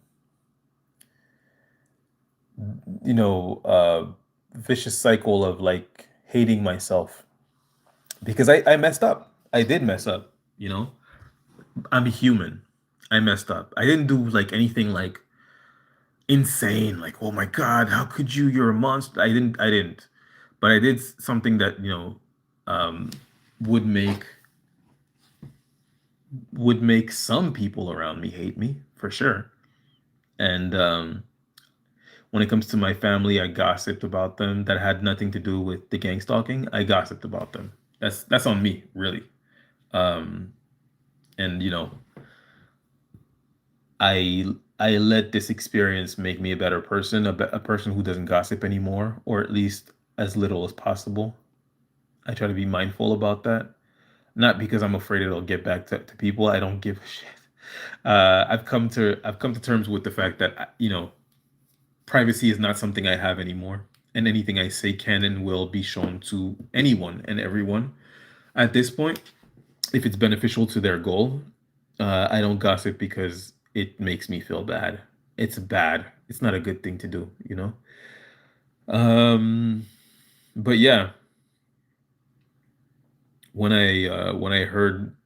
you know, vicious cycle of like hating myself, because I messed up. I did mess up, you know. I'm a human. I messed up. I didn't do like anything like insane, like, oh my God, how could you? You're a monster. I didn't. But I did something that, you know, um, would make would make some people around me hate me for sure. And when it comes to my family, I gossiped about them. That had nothing to do with the gang stalking. I gossiped about them. That's on me, really. Um, and you know, I let this experience make me a better person, a person who doesn't gossip anymore, or at least as little as possible. I try to be mindful about that. Not because I'm afraid it'll get back to people. I don't give a shit. I've come to terms with the fact that you know, privacy is not something I have anymore, and anything I say can and will be shown to anyone and everyone at this point, if it's beneficial to their goal. I don't gossip because it makes me feel bad. It's bad. It's not a good thing to do, you know. Um, but yeah, when I heard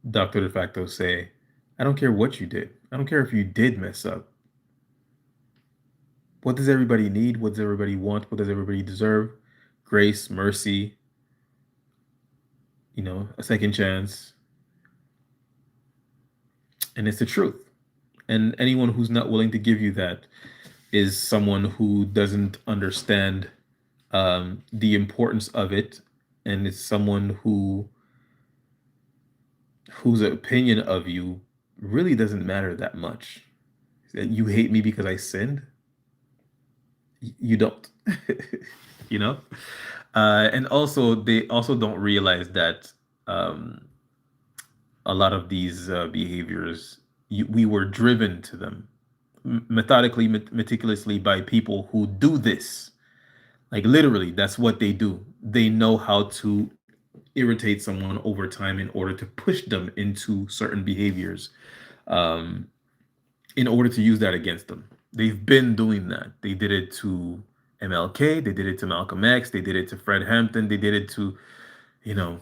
Doctor De Facto say, "I don't care what you did. I don't care if you did mess up. What does everybody need? What does everybody want? What does everybody deserve? Grace, mercy, you know, a second chance." And it's the truth. And anyone who's not willing to give you that is someone who doesn't understand the importance of it, and it's someone whose opinion of you really doesn't matter that much. You hate me because I sinned? You don't. You know? And also, they also don't realize that um, a lot of these behaviors, we were driven to them methodically, meticulously by people who do this. Like literally, that's what they do. They know how to irritate someone over time in order to push them into certain behaviors, um, in order to use that against them. They've been doing that. They did it to MLK. They did it to Malcolm X. They did it to Fred Hampton. They did it to, you know,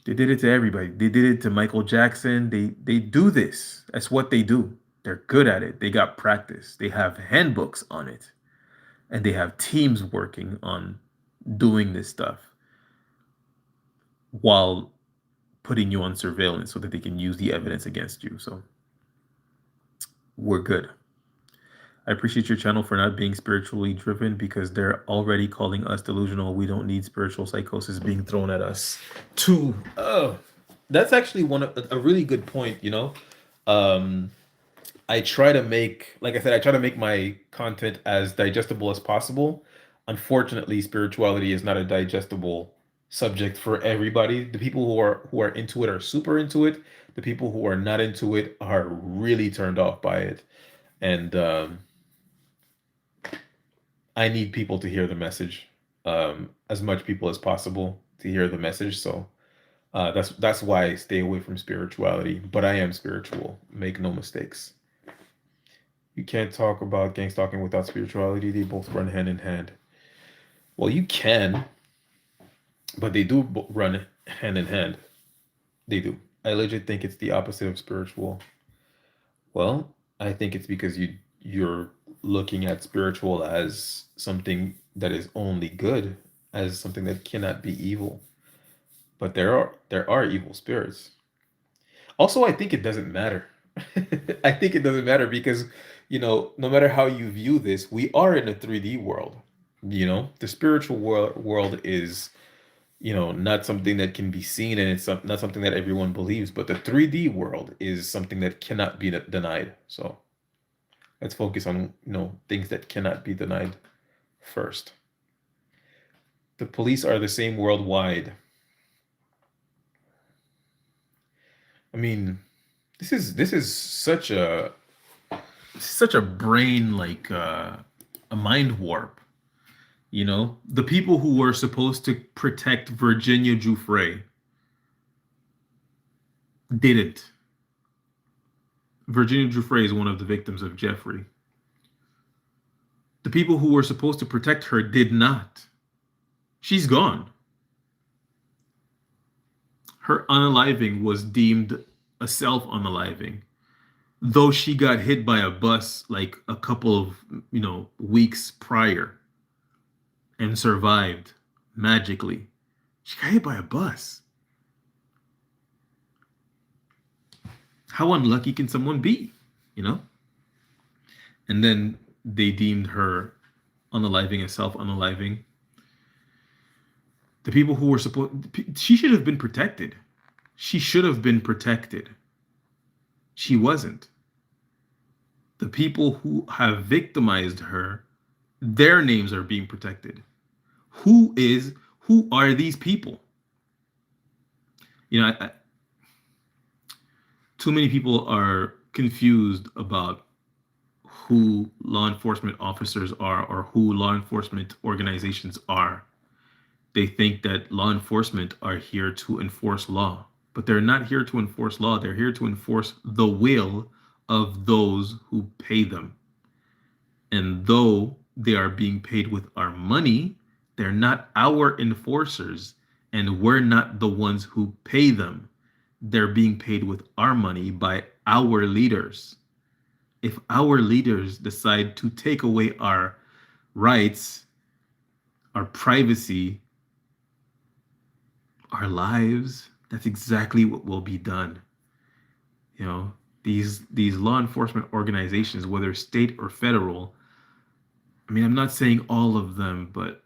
They did it to everybody. They did it to Michael Jackson. They do this. That's what they do. They're good at it. They got practice. They have handbooks on it. And they have teams working on doing this stuff while putting you on surveillance so that they can use the evidence against you. So we're good. I appreciate your channel for not being spiritually driven because they're already calling us delusional. We don't need spiritual psychosis being thrown at us. Two. Oh, that's actually a really good point. I try to make, like I said, I try to make my content as digestible as possible. Unfortunately, spirituality is not a digestible subject for everybody. The people who are into it are super into it. The people who are not into it are really turned off by it. And I need people to hear the message, as much people as possible to hear the message. So that's why I stay away from spirituality. But I am spiritual. Make no mistakes. You can't talk about gang stalking without spirituality. They both run hand in hand. Well, you can, but they do run hand in hand. They do. I legit think it's the opposite of spiritual. Well, I think it's because you're looking at spiritual as something that is only good, as something that cannot be evil. But there are evil spirits. Also, I think it doesn't matter. I think it doesn't matter because, no matter how you view this, we are in a 3D world. The spiritual world is, not something that can be seen, and it's not something that everyone believes, but the 3D world is something that cannot be denied. So let's focus on, things that cannot be denied first. The police are the same worldwide. I mean, this is such a brain, like a mind warp. The people who were supposed to protect Virginia Giuffre didn't. Virginia Giuffre is one of the victims of Jeffrey. The people who were supposed to protect her did not. She's gone. Her unaliving was deemed a self-unaliving, though she got hit by a bus like a couple of, weeks prior and survived magically. She got hit by a bus. How unlucky can someone be, And then they deemed her unaliving as self-unaliving. The people who were she should have been protected. She should have been protected. She wasn't. The people who have victimized her, their names are being protected. Who are these people? Too many people are confused about who law enforcement officers are or who law enforcement organizations are. They think that law enforcement are here to enforce law, but they're not here to enforce law. They're here to enforce the will of those who pay them. And though they are being paid with our money, they're not our enforcers, and we're not the ones who pay them. They're being paid with our money by our leaders. If our leaders decide to take away our rights, our privacy, our lives, that's exactly what will be done. These law enforcement organizations, whether state or federal, I'm not saying all of them, but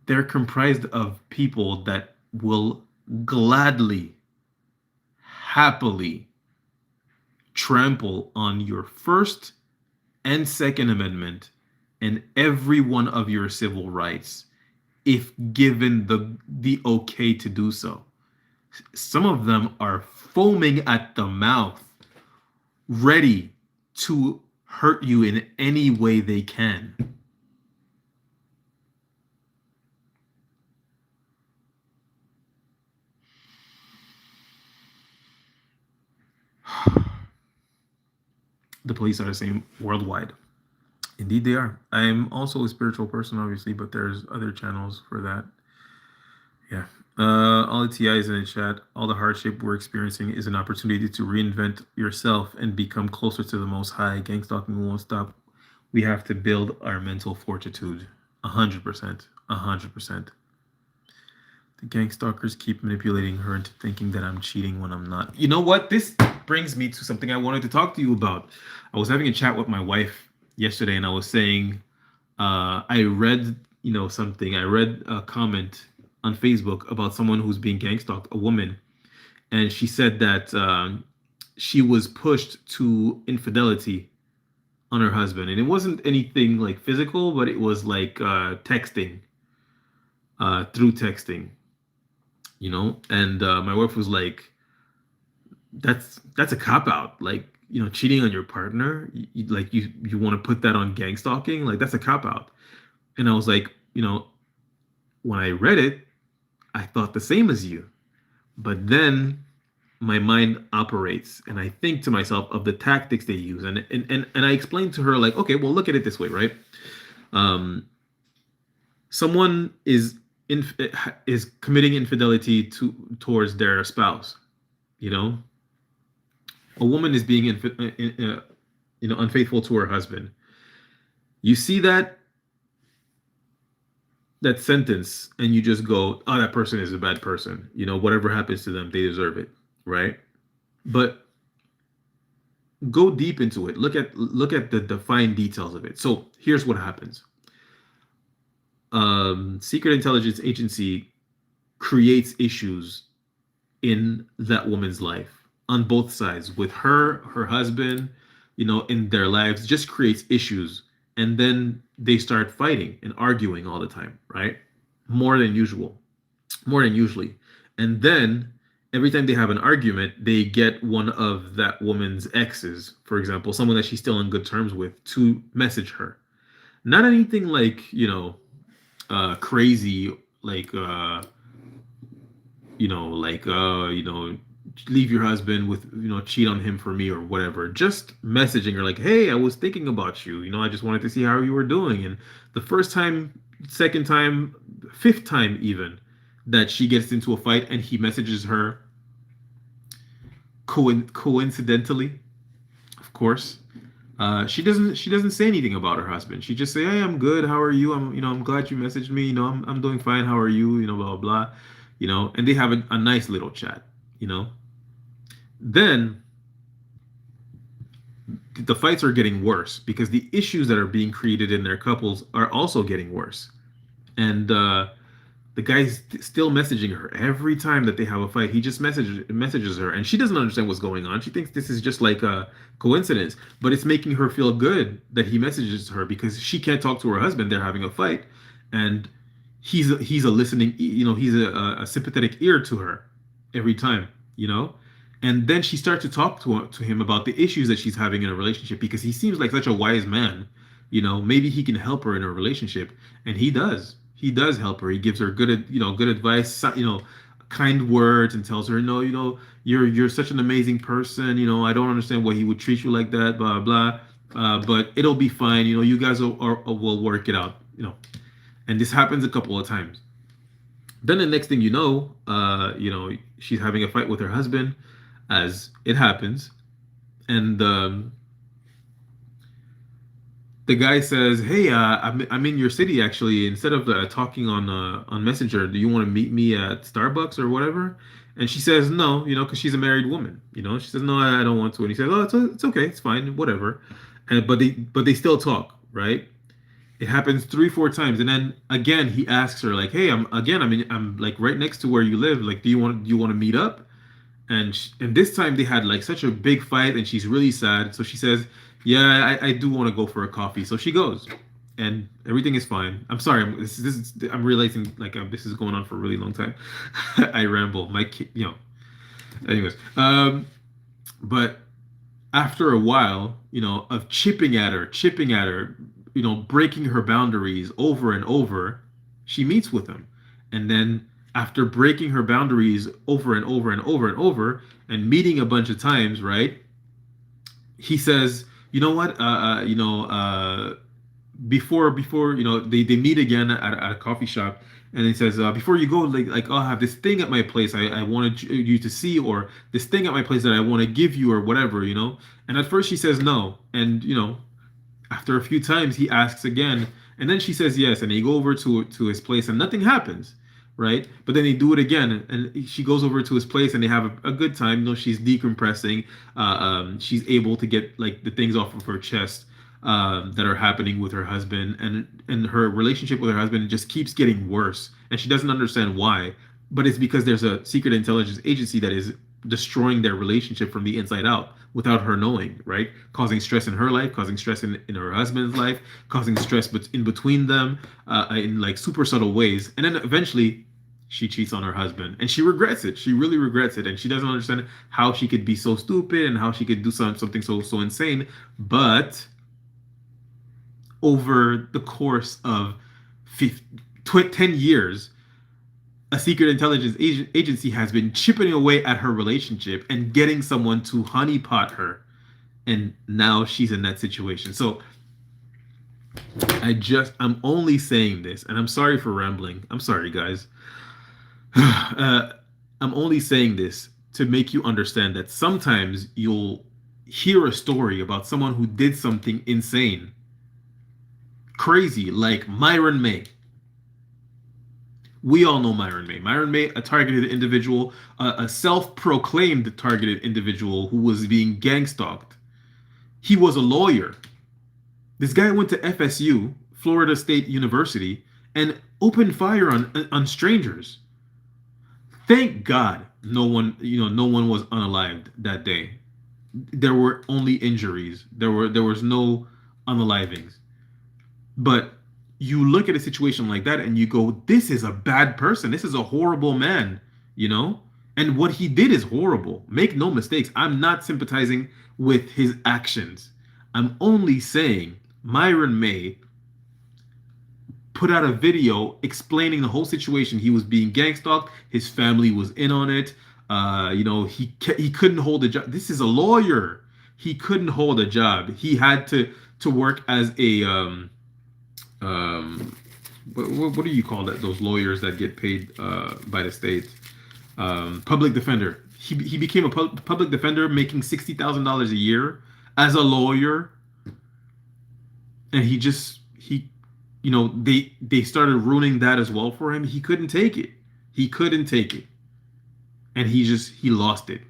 they're comprised of people that will gladly, happily trample on your First and Second Amendment and every one of your civil rights if given the okay to do so. Some of them are foaming at the mouth, ready to hurt you in any way they can. The police are the same worldwide. Indeed, they are. I'm also a spiritual person, obviously, but there's other channels for that. Yeah. All the TIs in the chat, all the hardship we're experiencing is an opportunity to reinvent yourself and become closer to the Most High. Gang stalking won't stop. We have to build our mental fortitude. 100%. 100%. The gang stalkers keep manipulating her into thinking that I'm cheating when I'm not. You know what? This brings me to something I wanted to talk to you about. I was having a chat with my wife yesterday, and I was saying, I read, something. I read a comment on Facebook about someone who's being gang stalked, a woman, and she said that she was pushed to infidelity on her husband, and it wasn't anything like physical, but it was like texting, through texting, and my wife was like, that's a cop out, like, cheating on your partner, like you want to put that on gang stalking, like that's a cop out. And I was like, when I read it, I thought the same as you, but then my mind operates and I think to myself of the tactics they use, and I explained to her, like, okay, well, look at it this way, right? Someone is committing infidelity towards their spouse. A woman is being unfaithful to her husband. You see that sentence and you just go, oh, that person is a bad person. Whatever happens to them, they deserve it, right? But go deep into it. Look at the fine details of it. So here's what happens. Secret intelligence agency creates issues in that woman's life on both sides, with her husband, in their lives, just creates issues. And then they start fighting and arguing all the time, right? More than usually. And then every time they have an argument, they get one of that woman's exes, for example, someone that she's still on good terms with, to message her. Not anything like, crazy, like, leave your husband with, cheat on him for me or whatever. Just messaging her like, hey, I was thinking about you. I just wanted to see how you were doing. And the first time, second time, fifth time even, that she gets into a fight and he messages her coincidentally, of course, she doesn't say anything about her husband. She just say, hey, I'm good. How are you? I'm glad you messaged me. I'm doing fine. How are you? Blah, blah, blah. And they have a nice little chat, Then the fights are getting worse because the issues that are being created in their couples are also getting worse. And the guy's still messaging her every time that they have a fight. He just messages her, and she doesn't understand what's going on. She thinks this is just like a coincidence, but it's making her feel good that he messages her because she can't talk to her husband. They're having a fight, and he's a listening, he's a sympathetic ear to her every time, And then she starts to talk to him about the issues that she's having in a relationship, because he seems like such a wise man. Maybe he can help her in a relationship, and he does. He does help her. He gives her good advice, kind words, and tells her, no, you're such an amazing person. I don't understand why he would treat you like that, blah blah. But it'll be fine. You guys will work it out. And this happens a couple of times. Then the next thing she's having a fight with her husband, as it happens, and the guy says, "Hey, I'm in your city actually. Instead of talking on Messenger, do you want to meet me at Starbucks or whatever?" And she says, "No, because she's a married woman. She says, "No, I don't want to." And he says, "Oh, it's okay, it's fine, whatever." And but they still talk, right? It happens 3-4 times, and then again he asks her like, "Hey, I'm like right next to where you live. Like, do you want to meet up?" And this time they had like such a big fight, and she's really sad. So she says, "Yeah, I do want to go for a coffee." So she goes, and everything is fine. I'm sorry, I'm realizing like this is going on for a really long time. I ramble, my kid, Anyways, but after a while, of chipping at her, breaking her boundaries over and over, she meets with him, and then after breaking her boundaries over and over and over and over, and meeting a bunch of times, right? He says, "You know what? before they meet again at a coffee shop, and he says, before you go, like I'll have this thing at my place I wanted you to see, or this thing at my place that I want to give you, or whatever, and at first she says no, and after a few times he asks again, and then she says yes, and they go over to his place and nothing happens, right? But then they do it again, and she goes over to his place and they have a good time. She's decompressing. She's able to get like the things off of her chest that are happening with her husband, and her relationship with her husband just keeps getting worse, and she doesn't understand why. But it's because there's a secret intelligence agency that is destroying their relationship from the inside out without her knowing, right? Causing stress in her life, causing stress in her husband's life, causing stress in between them, in like super subtle ways. And then eventually she cheats on her husband, and she regrets it. She really regrets it. And she doesn't understand how she could be so stupid and how she could do something so insane. But over the course of 10 years, a secret intelligence agency has been chipping away at her relationship and getting someone to honeypot her. And now she's in that situation. So I'm only saying this, and I'm sorry for rambling. I'm sorry, guys. I'm only saying this to make you understand that sometimes you'll hear a story about someone who did something insane, crazy, like Myron May. We all know Myron May. Myron May, a targeted individual, a self-proclaimed targeted individual who was being gang stalked. He was a lawyer. This guy went to FSU, Florida State University, and opened fire on strangers. Thank God no one was unalived that day. There were only injuries. There was no unalivings. But you look at a situation like that and you go, this is a bad person. This is a horrible man, And what he did is horrible. Make no mistakes. I'm not sympathizing with his actions. I'm only saying Myron May put out a video explaining the whole situation. He was being gang stalked. His family was in on it. He couldn't hold a job. This is a lawyer. He couldn't hold a job. He had to work as a what do you call that? Those lawyers that get paid by the state, public defender. He became a public defender, making $60,000 a year as a lawyer, and they started ruining that as well for him. He couldn't take it. And he lost it,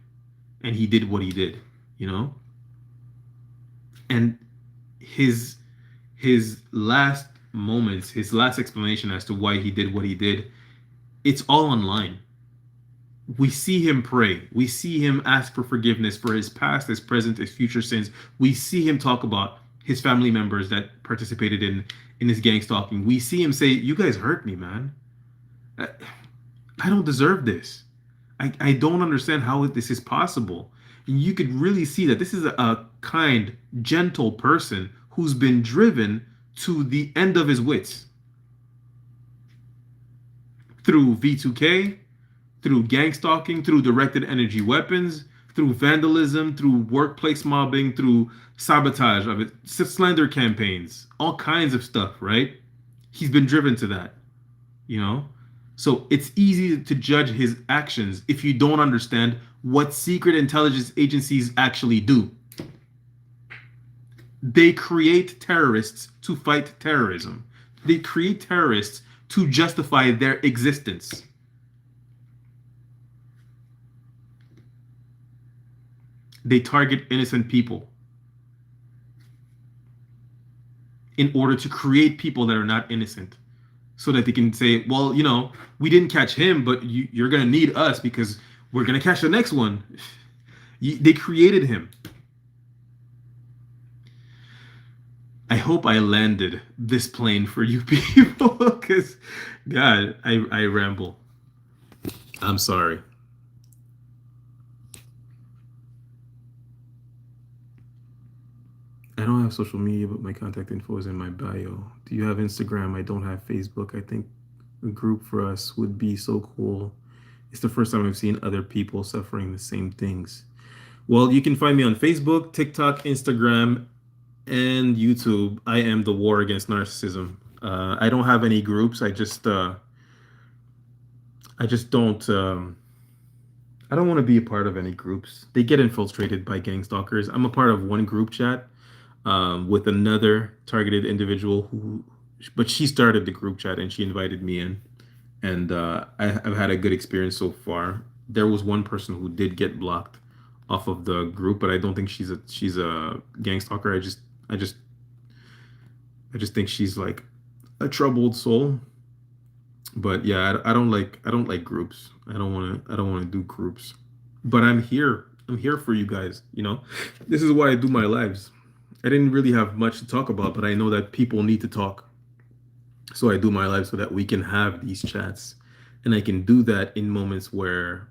and he did what he did, and his last moments, his last explanation as to why he did what he did, it's all online. We see him pray. We see him ask for forgiveness for his past, his present, his future sins. We see him talk about his family members that participated in his gang stalking. We see him say, "You guys hurt me, man. I don't deserve this. I don't understand how this is possible." And you could really see that this is a kind, gentle person who's been driven to the end of his wits through V2K, through gang stalking, through directed energy weapons, through vandalism, through workplace mobbing, through sabotage of it, slander campaigns, all kinds of stuff, right? He's been driven to that, So it's easy to judge his actions if you don't understand what secret intelligence agencies actually do. They create terrorists to fight terrorism. They create terrorists to justify their existence. They target innocent people in order to create people that are not innocent, so that they can say, well, we didn't catch him, but you're going to need us because we're going to catch the next one. They created him. I hope I landed this plane for you people, because, God, I ramble. I'm sorry. I don't have social media, but my contact info is in my bio. Do you have Instagram? I don't have Facebook. I think a group for us would be so cool. It's the first time I've seen other people suffering the same things. Well, you can find me on Facebook, TikTok, Instagram, and YouTube. I am the War Against Narcissism. I don't have any groups. I just don't. I don't want to be a part of any groups. They get infiltrated by gang stalkers. I'm a part of one group chat with another targeted individual who, but she started the group chat and she invited me in, and I've had a good experience so far. There was one person who did get blocked off of the group, but I don't think she's a gang stalker. I just I just think she's like a troubled soul. But yeah, I don't like groups. I don't want to do groups. But I'm here. I'm here for you guys, you know. This is why I do my lives. I didn't really have much to talk about, but I know that people need to talk. So I do my life so that we can have these chats. And I can do that in moments where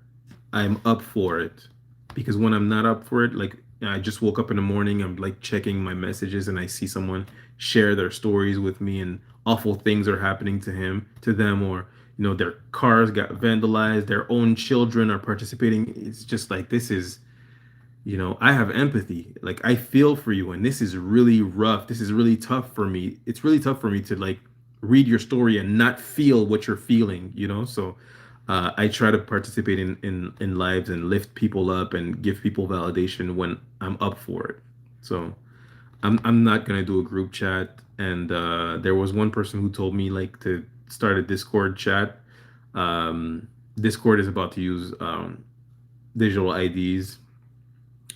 I'm up for it. Because when I'm not up for it, like I just woke up in the morning, I'm like checking my messages and I see someone share their stories with me and awful things are happening to them, or their cars got vandalized, their own children are participating. It's just like I have empathy. Like I feel for you, and this is really rough. This is really tough for me. It's really tough for me to like read your story and not feel what you're feeling. So I try to participate in lives and lift people up and give people validation when I'm up for it. So I'm not gonna do a group chat. And there was one person who told me like to start a Discord chat. Discord is about to use digital IDs.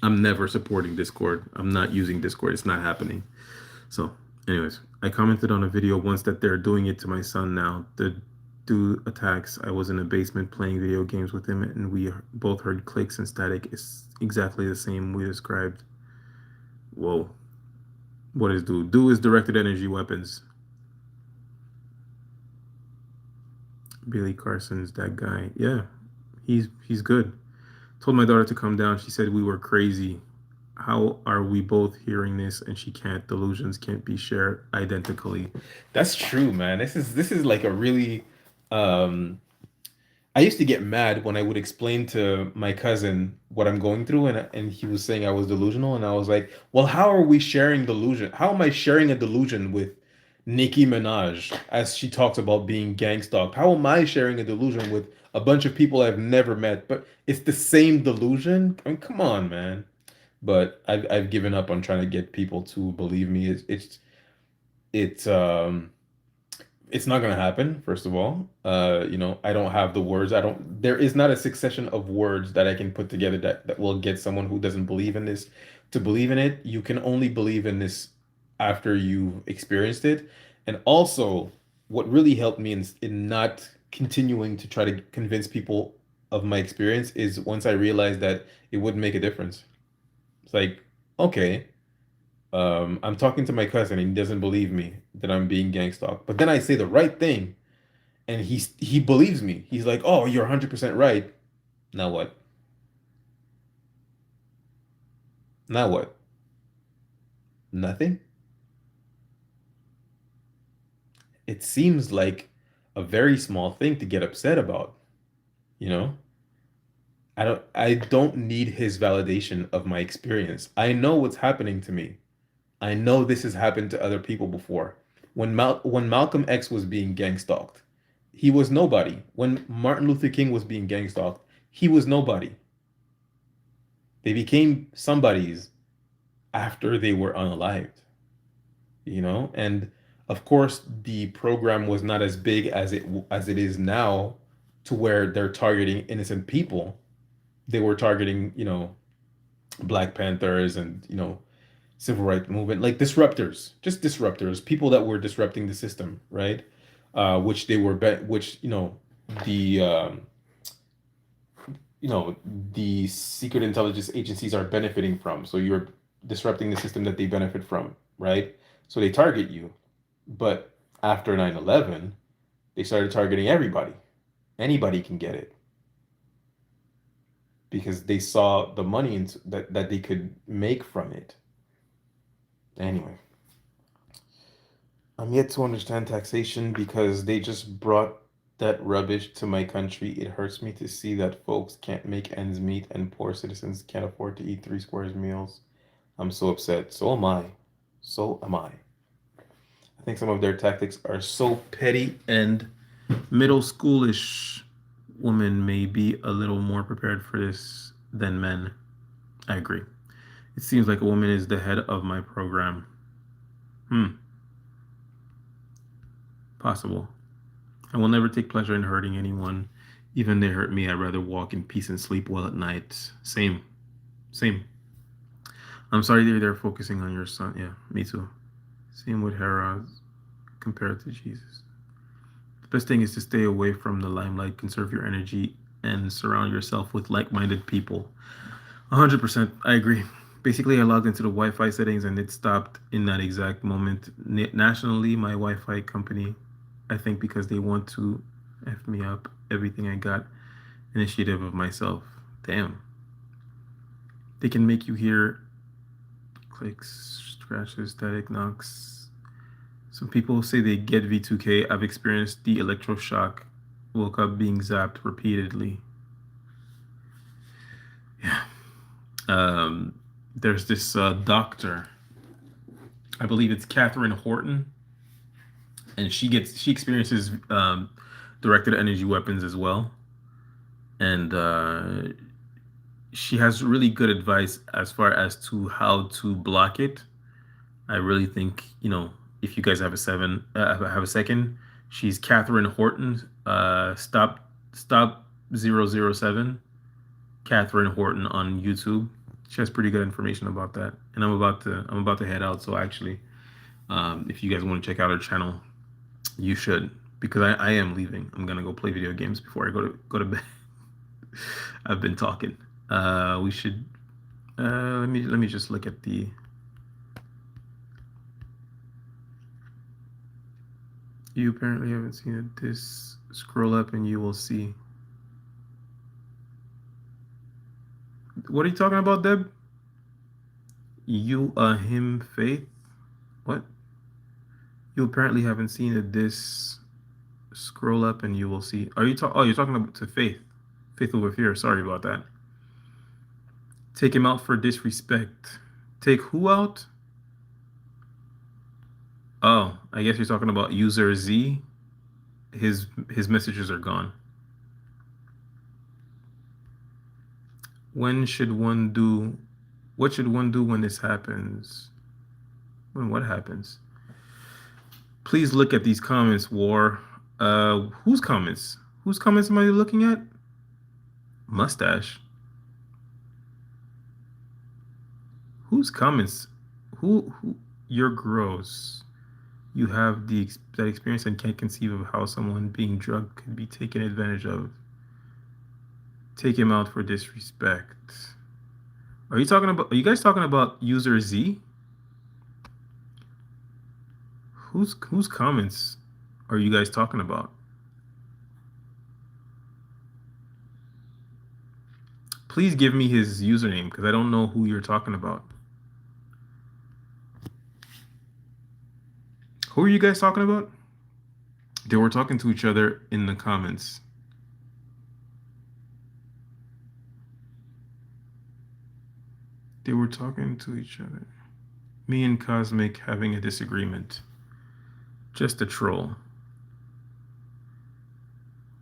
I'm never supporting Discord. I'm not using Discord. It's not happening. So, anyways, I commented on a video once that they're doing it to my son now. The dude attacks. I was in a basement playing video games with him, and we both heard clicks and static. It's exactly the same we described. Whoa. What is do? Do is directed energy weapons. Billy Carson's that guy. Yeah, he's good. Told my daughter to come down. She said we were crazy. How are we both hearing this and she can't? Delusions can't be shared identically. That's true, man. This is like a really um I used to get mad when I would explain to my cousin what I'm going through, and he was saying I was delusional, and I was like, "Well, how are we sharing delusion? How am I sharing a delusion with Nicki Minaj as she talks about being gang stalked? How am I sharing a delusion with a bunch of people I've never met? But it's the same delusion? I mean, come on, man." But I've given up on trying to get people to believe me. It's it's not gonna happen, first of all. I don't have the words. There is not a succession of words that I can put together that will get someone who doesn't believe in this to believe in it. You can only believe in this after you've experienced it. And also, what really helped me in not continuing to try to convince people of my experience is once I realized that it wouldn't make a difference. It's like, okay, I'm talking to my cousin and he doesn't believe me that I'm being gang stalked. But then I say the right thing and he believes me. He's like, "Oh, you're 100% right." Now what? Now what? Nothing? It seems like a very small thing to get upset about, you know? I don't need his validation of my experience. I know what's happening to me. I know this has happened to other people before. When Malcolm X was being gang stalked, he was nobody. When Martin Luther King was being gang stalked, he was nobody. They became somebodies after they were unalived. And of course, the program was not as big as it is now, to where they're targeting innocent people. They were targeting, Black Panthers and civil rights movement, like disruptors, just disruptors, people that were disrupting the system, right? Which they were, which the the secret intelligence agencies are benefiting from. So you're disrupting the system that they benefit from, right? So they target you. But after 9/11, they started targeting everybody. Anybody can get it because they saw the money that they could make from it. Anyway, I'm yet to understand taxation because they just brought that rubbish to my country. It hurts me to see that folks can't make ends meet and poor citizens can't afford to eat three squares meals. I'm so upset. So am I. So am I. I think some of their tactics are so petty, and middle schoolish women may be a little more prepared for this than men. I agree. It seems like a woman is the head of my program. Possible. I will never take pleasure in hurting anyone. Even they hurt me, I'd rather walk in peace and sleep well at night. Same. Same. I'm sorry they're focusing on your son. Yeah, me too. Same with Herod compared to Jesus. The best thing is to stay away from the limelight, conserve your energy, and surround yourself with like-minded people. 100%. I agree. Basically, I logged into the Wi-Fi settings and it stopped in that exact moment. Nationally, my Wi-Fi company, I think because they want to F me up, everything I got, initiative of myself. Damn. They can make you hear clicks, scratches, static knocks. Some people say they get V2K. I've experienced the electroshock. Woke up being zapped repeatedly. Yeah. There's this doctor. I believe it's Catherine Horton, and she experiences directed energy weapons as well, and she has really good advice as far as to how to block it. I really think, if you guys have have a second, she's Catherine Horton. Stop 007. Catherine Horton on YouTube. She has pretty good information about that. And I'm about to head out. So actually, if you guys want to check out her channel, you should, because I am leaving. I'm gonna go play video games before I go to bed. I've been talking. We should. Let me just look at the. You apparently haven't seen it. This scroll up and you will see. What are you talking about, Deb? You, him, faith? What? You apparently haven't seen it. This scroll up and you will see. Are you Oh, you're talking about to faith. Faith over fear. Sorry about that. Take him out for disrespect. Take who out? Oh, I guess you're talking about user Z. His messages are gone. When should one do? What should one do when this happens? When what happens? Please look at these comments, War. Whose comments? Whose comments am I looking at? Mustache. Whose comments? Who? You're gross. You have that experience and can't conceive of how someone being drugged could be taken advantage of. Take him out for disrespect. Are you guys talking about user Z? Whose comments are you guys talking about? Please give me his username because I don't know who you're talking about. Who are you guys talking about? They were talking to each other in the comments. They were talking to each other. Me and Cosmic having a disagreement. Just a troll.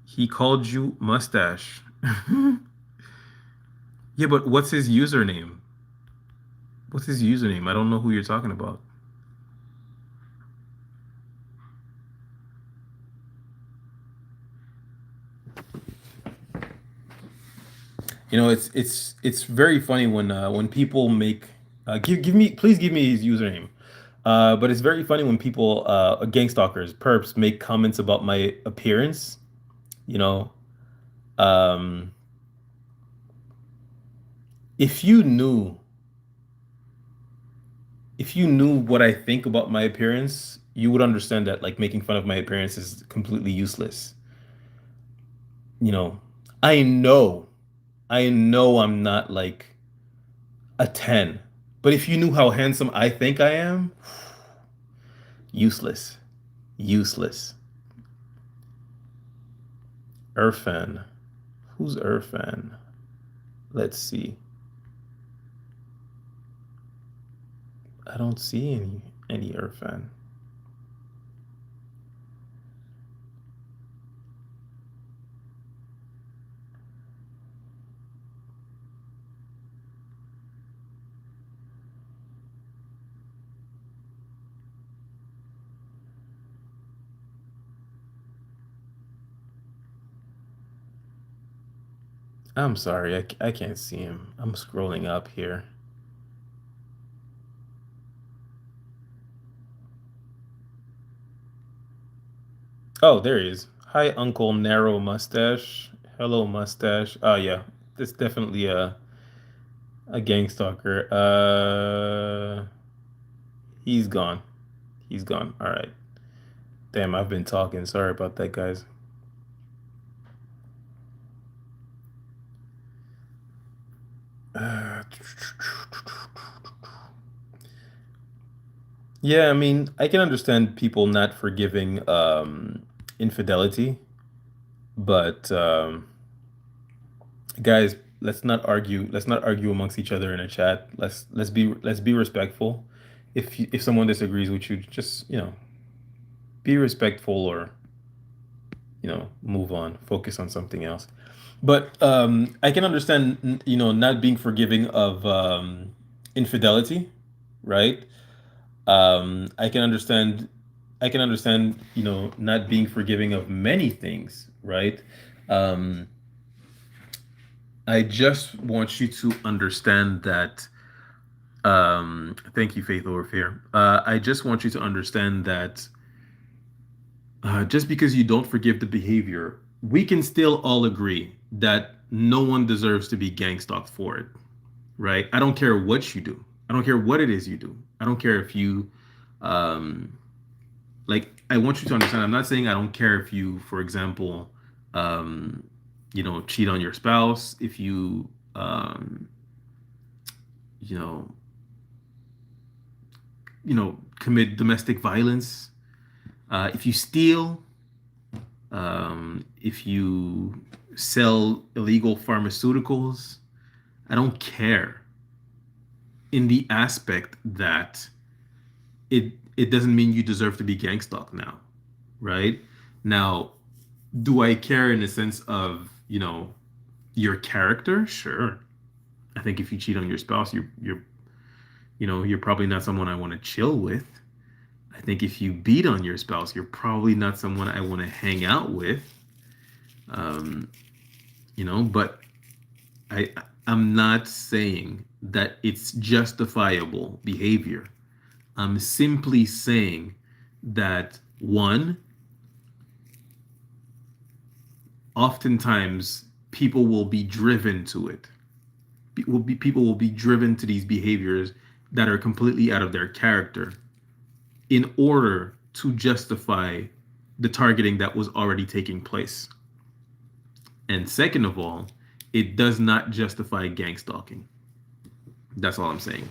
He called you mustache. Yeah, but what's his username? What's his username? I don't know who you're talking about. It's very funny when people make please give me his username. But it's very funny when people gang stalkers, perps make comments about my appearance. You know, um, if you knew what I think about my appearance, you would understand that like making fun of my appearance is completely useless. You know, I know, I know I'm not like a 10, but if you knew how handsome I think I am, useless, useless. Irfan, who's Irfan? Let's see. I don't see any. Any Earth fan. I'm sorry, I can't see him. I'm scrolling up here. Oh, there he is. Hi, Uncle Narrow Mustache. Hello, Mustache. Oh yeah, this definitely a gang stalker. He's gone. He's gone. All right. Damn, I've been talking. Sorry about that, guys. Uh, yeah, I mean, I can understand people not forgiving infidelity, but guys, let's not argue. Let's not argue amongst each other in a chat. Let's be respectful. If someone disagrees with you, just be respectful or move on, focus on something else. But I can understand not being forgiving of infidelity, right? I can understand not being forgiving of many things, right? Um, I just want you to understand that. Thank you, Faith over here. I just want you to understand that just because you don't forgive the behavior, we can still all agree that no one deserves to be gang stalked for it, right? I don't care what you do. I don't care what it is you do. I don't care if you, um, I want you to understand. I'm not saying I don't care if you, for example, um, cheat on your spouse, if you, you know, commit domestic violence, if you steal, if you sell illegal pharmaceuticals. I don't care in the aspect that it doesn't mean you deserve to be gang stalked now, right? Now, do I care in the sense of, your character? Sure. I think if you cheat on your spouse, you're probably not someone I want to chill with. I think if you beat on your spouse, you're probably not someone I want to hang out with. Um, but I I'm not saying that it's justifiable behavior. I'm simply saying that one, oftentimes people will be driven to it. People will be driven to these behaviors that are completely out of their character in order to justify the targeting that was already taking place. And second of all, it does not justify gang stalking. That's all I'm saying.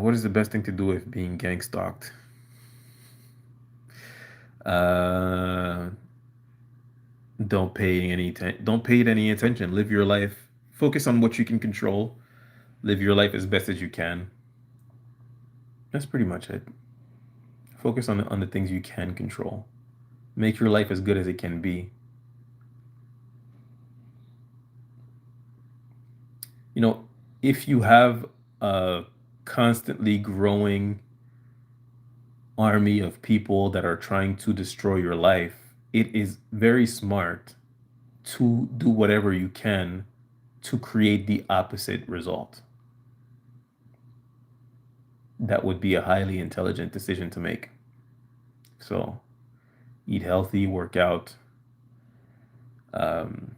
What is the best thing to do if being gang stalked? Uh, don't pay it any attention. Live your life. Focus on what you can control. Live your life as best as you can. That's pretty much it. Focus on the things you can control. Make your life as good as it can be. You know, if you have a constantly growing army of people that are trying to destroy your life, it is very smart to do whatever you can to create the opposite result. That would be a highly intelligent decision to make. So, eat healthy, work out, um,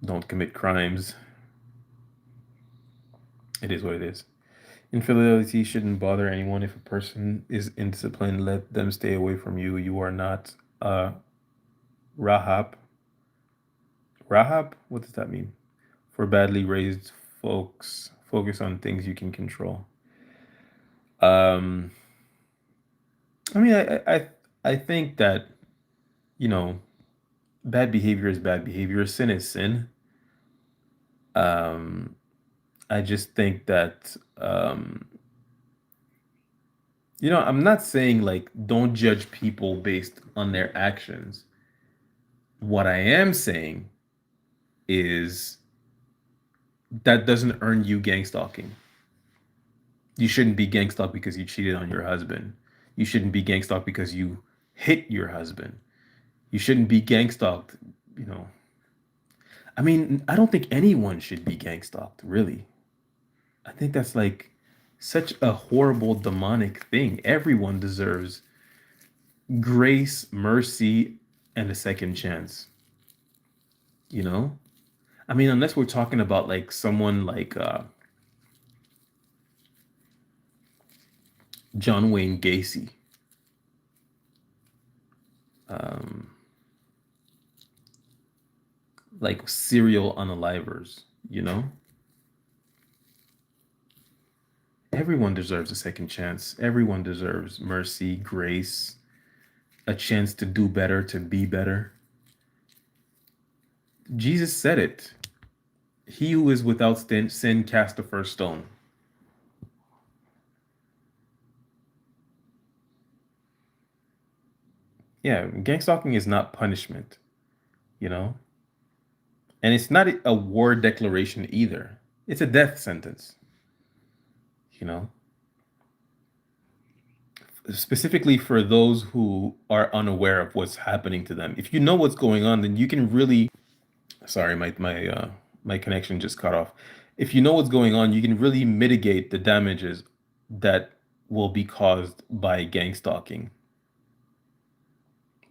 don't commit crimes. It is what it is. Infidelity shouldn't bother anyone. If a person is indisciplined, let them stay away from you. You are not Rahab. Rahab? What does that mean? For badly raised folks, focus on things you can control. Um, I mean, I think that you know, bad behavior is bad behavior. Sin is sin. Um, I just think that, I'm not saying like don't judge people based on their actions. What I am saying is that doesn't earn you gang stalking. You shouldn't be gang stalked because you cheated on your husband. You shouldn't be gang stalked because you hit your husband. You shouldn't be gang stalked, you know. I mean, I don't think anyone should be gang stalked, really. I think that's like such a horrible demonic thing. Everyone deserves grace, mercy, and a second chance, you know? I mean, unless we're talking about like someone like John Wayne Gacy, um, like serial unalivers, you know? Everyone deserves a second chance. Everyone deserves mercy, grace, a chance to do better, to be better. Jesus said it. He who is without sin cast the first stone. Yeah, gang stalking is not punishment, you know? And it's not a war declaration either. It's a death sentence, you know? Specifically for those who are unaware of what's happening to them. If you know what's going on, then you can really, sorry, my connection just cut off. If you know what's going on, you can really mitigate the damages that will be caused by gang stalking.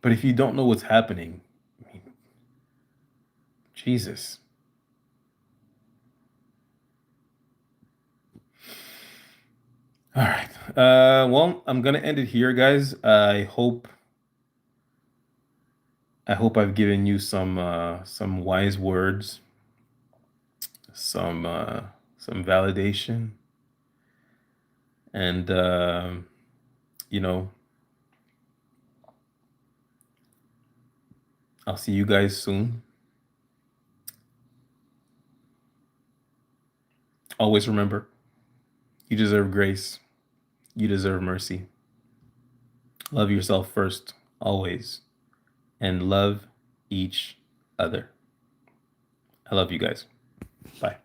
But if you don't know what's happening, I mean, Jesus. All right. Well, I'm gonna end it here, guys. I hope I've given you some wise words, some validation, and you know, I'll see you guys soon. Always remember, you deserve grace. You deserve mercy. Love yourself first, always, and love each other. I love you guys. Bye.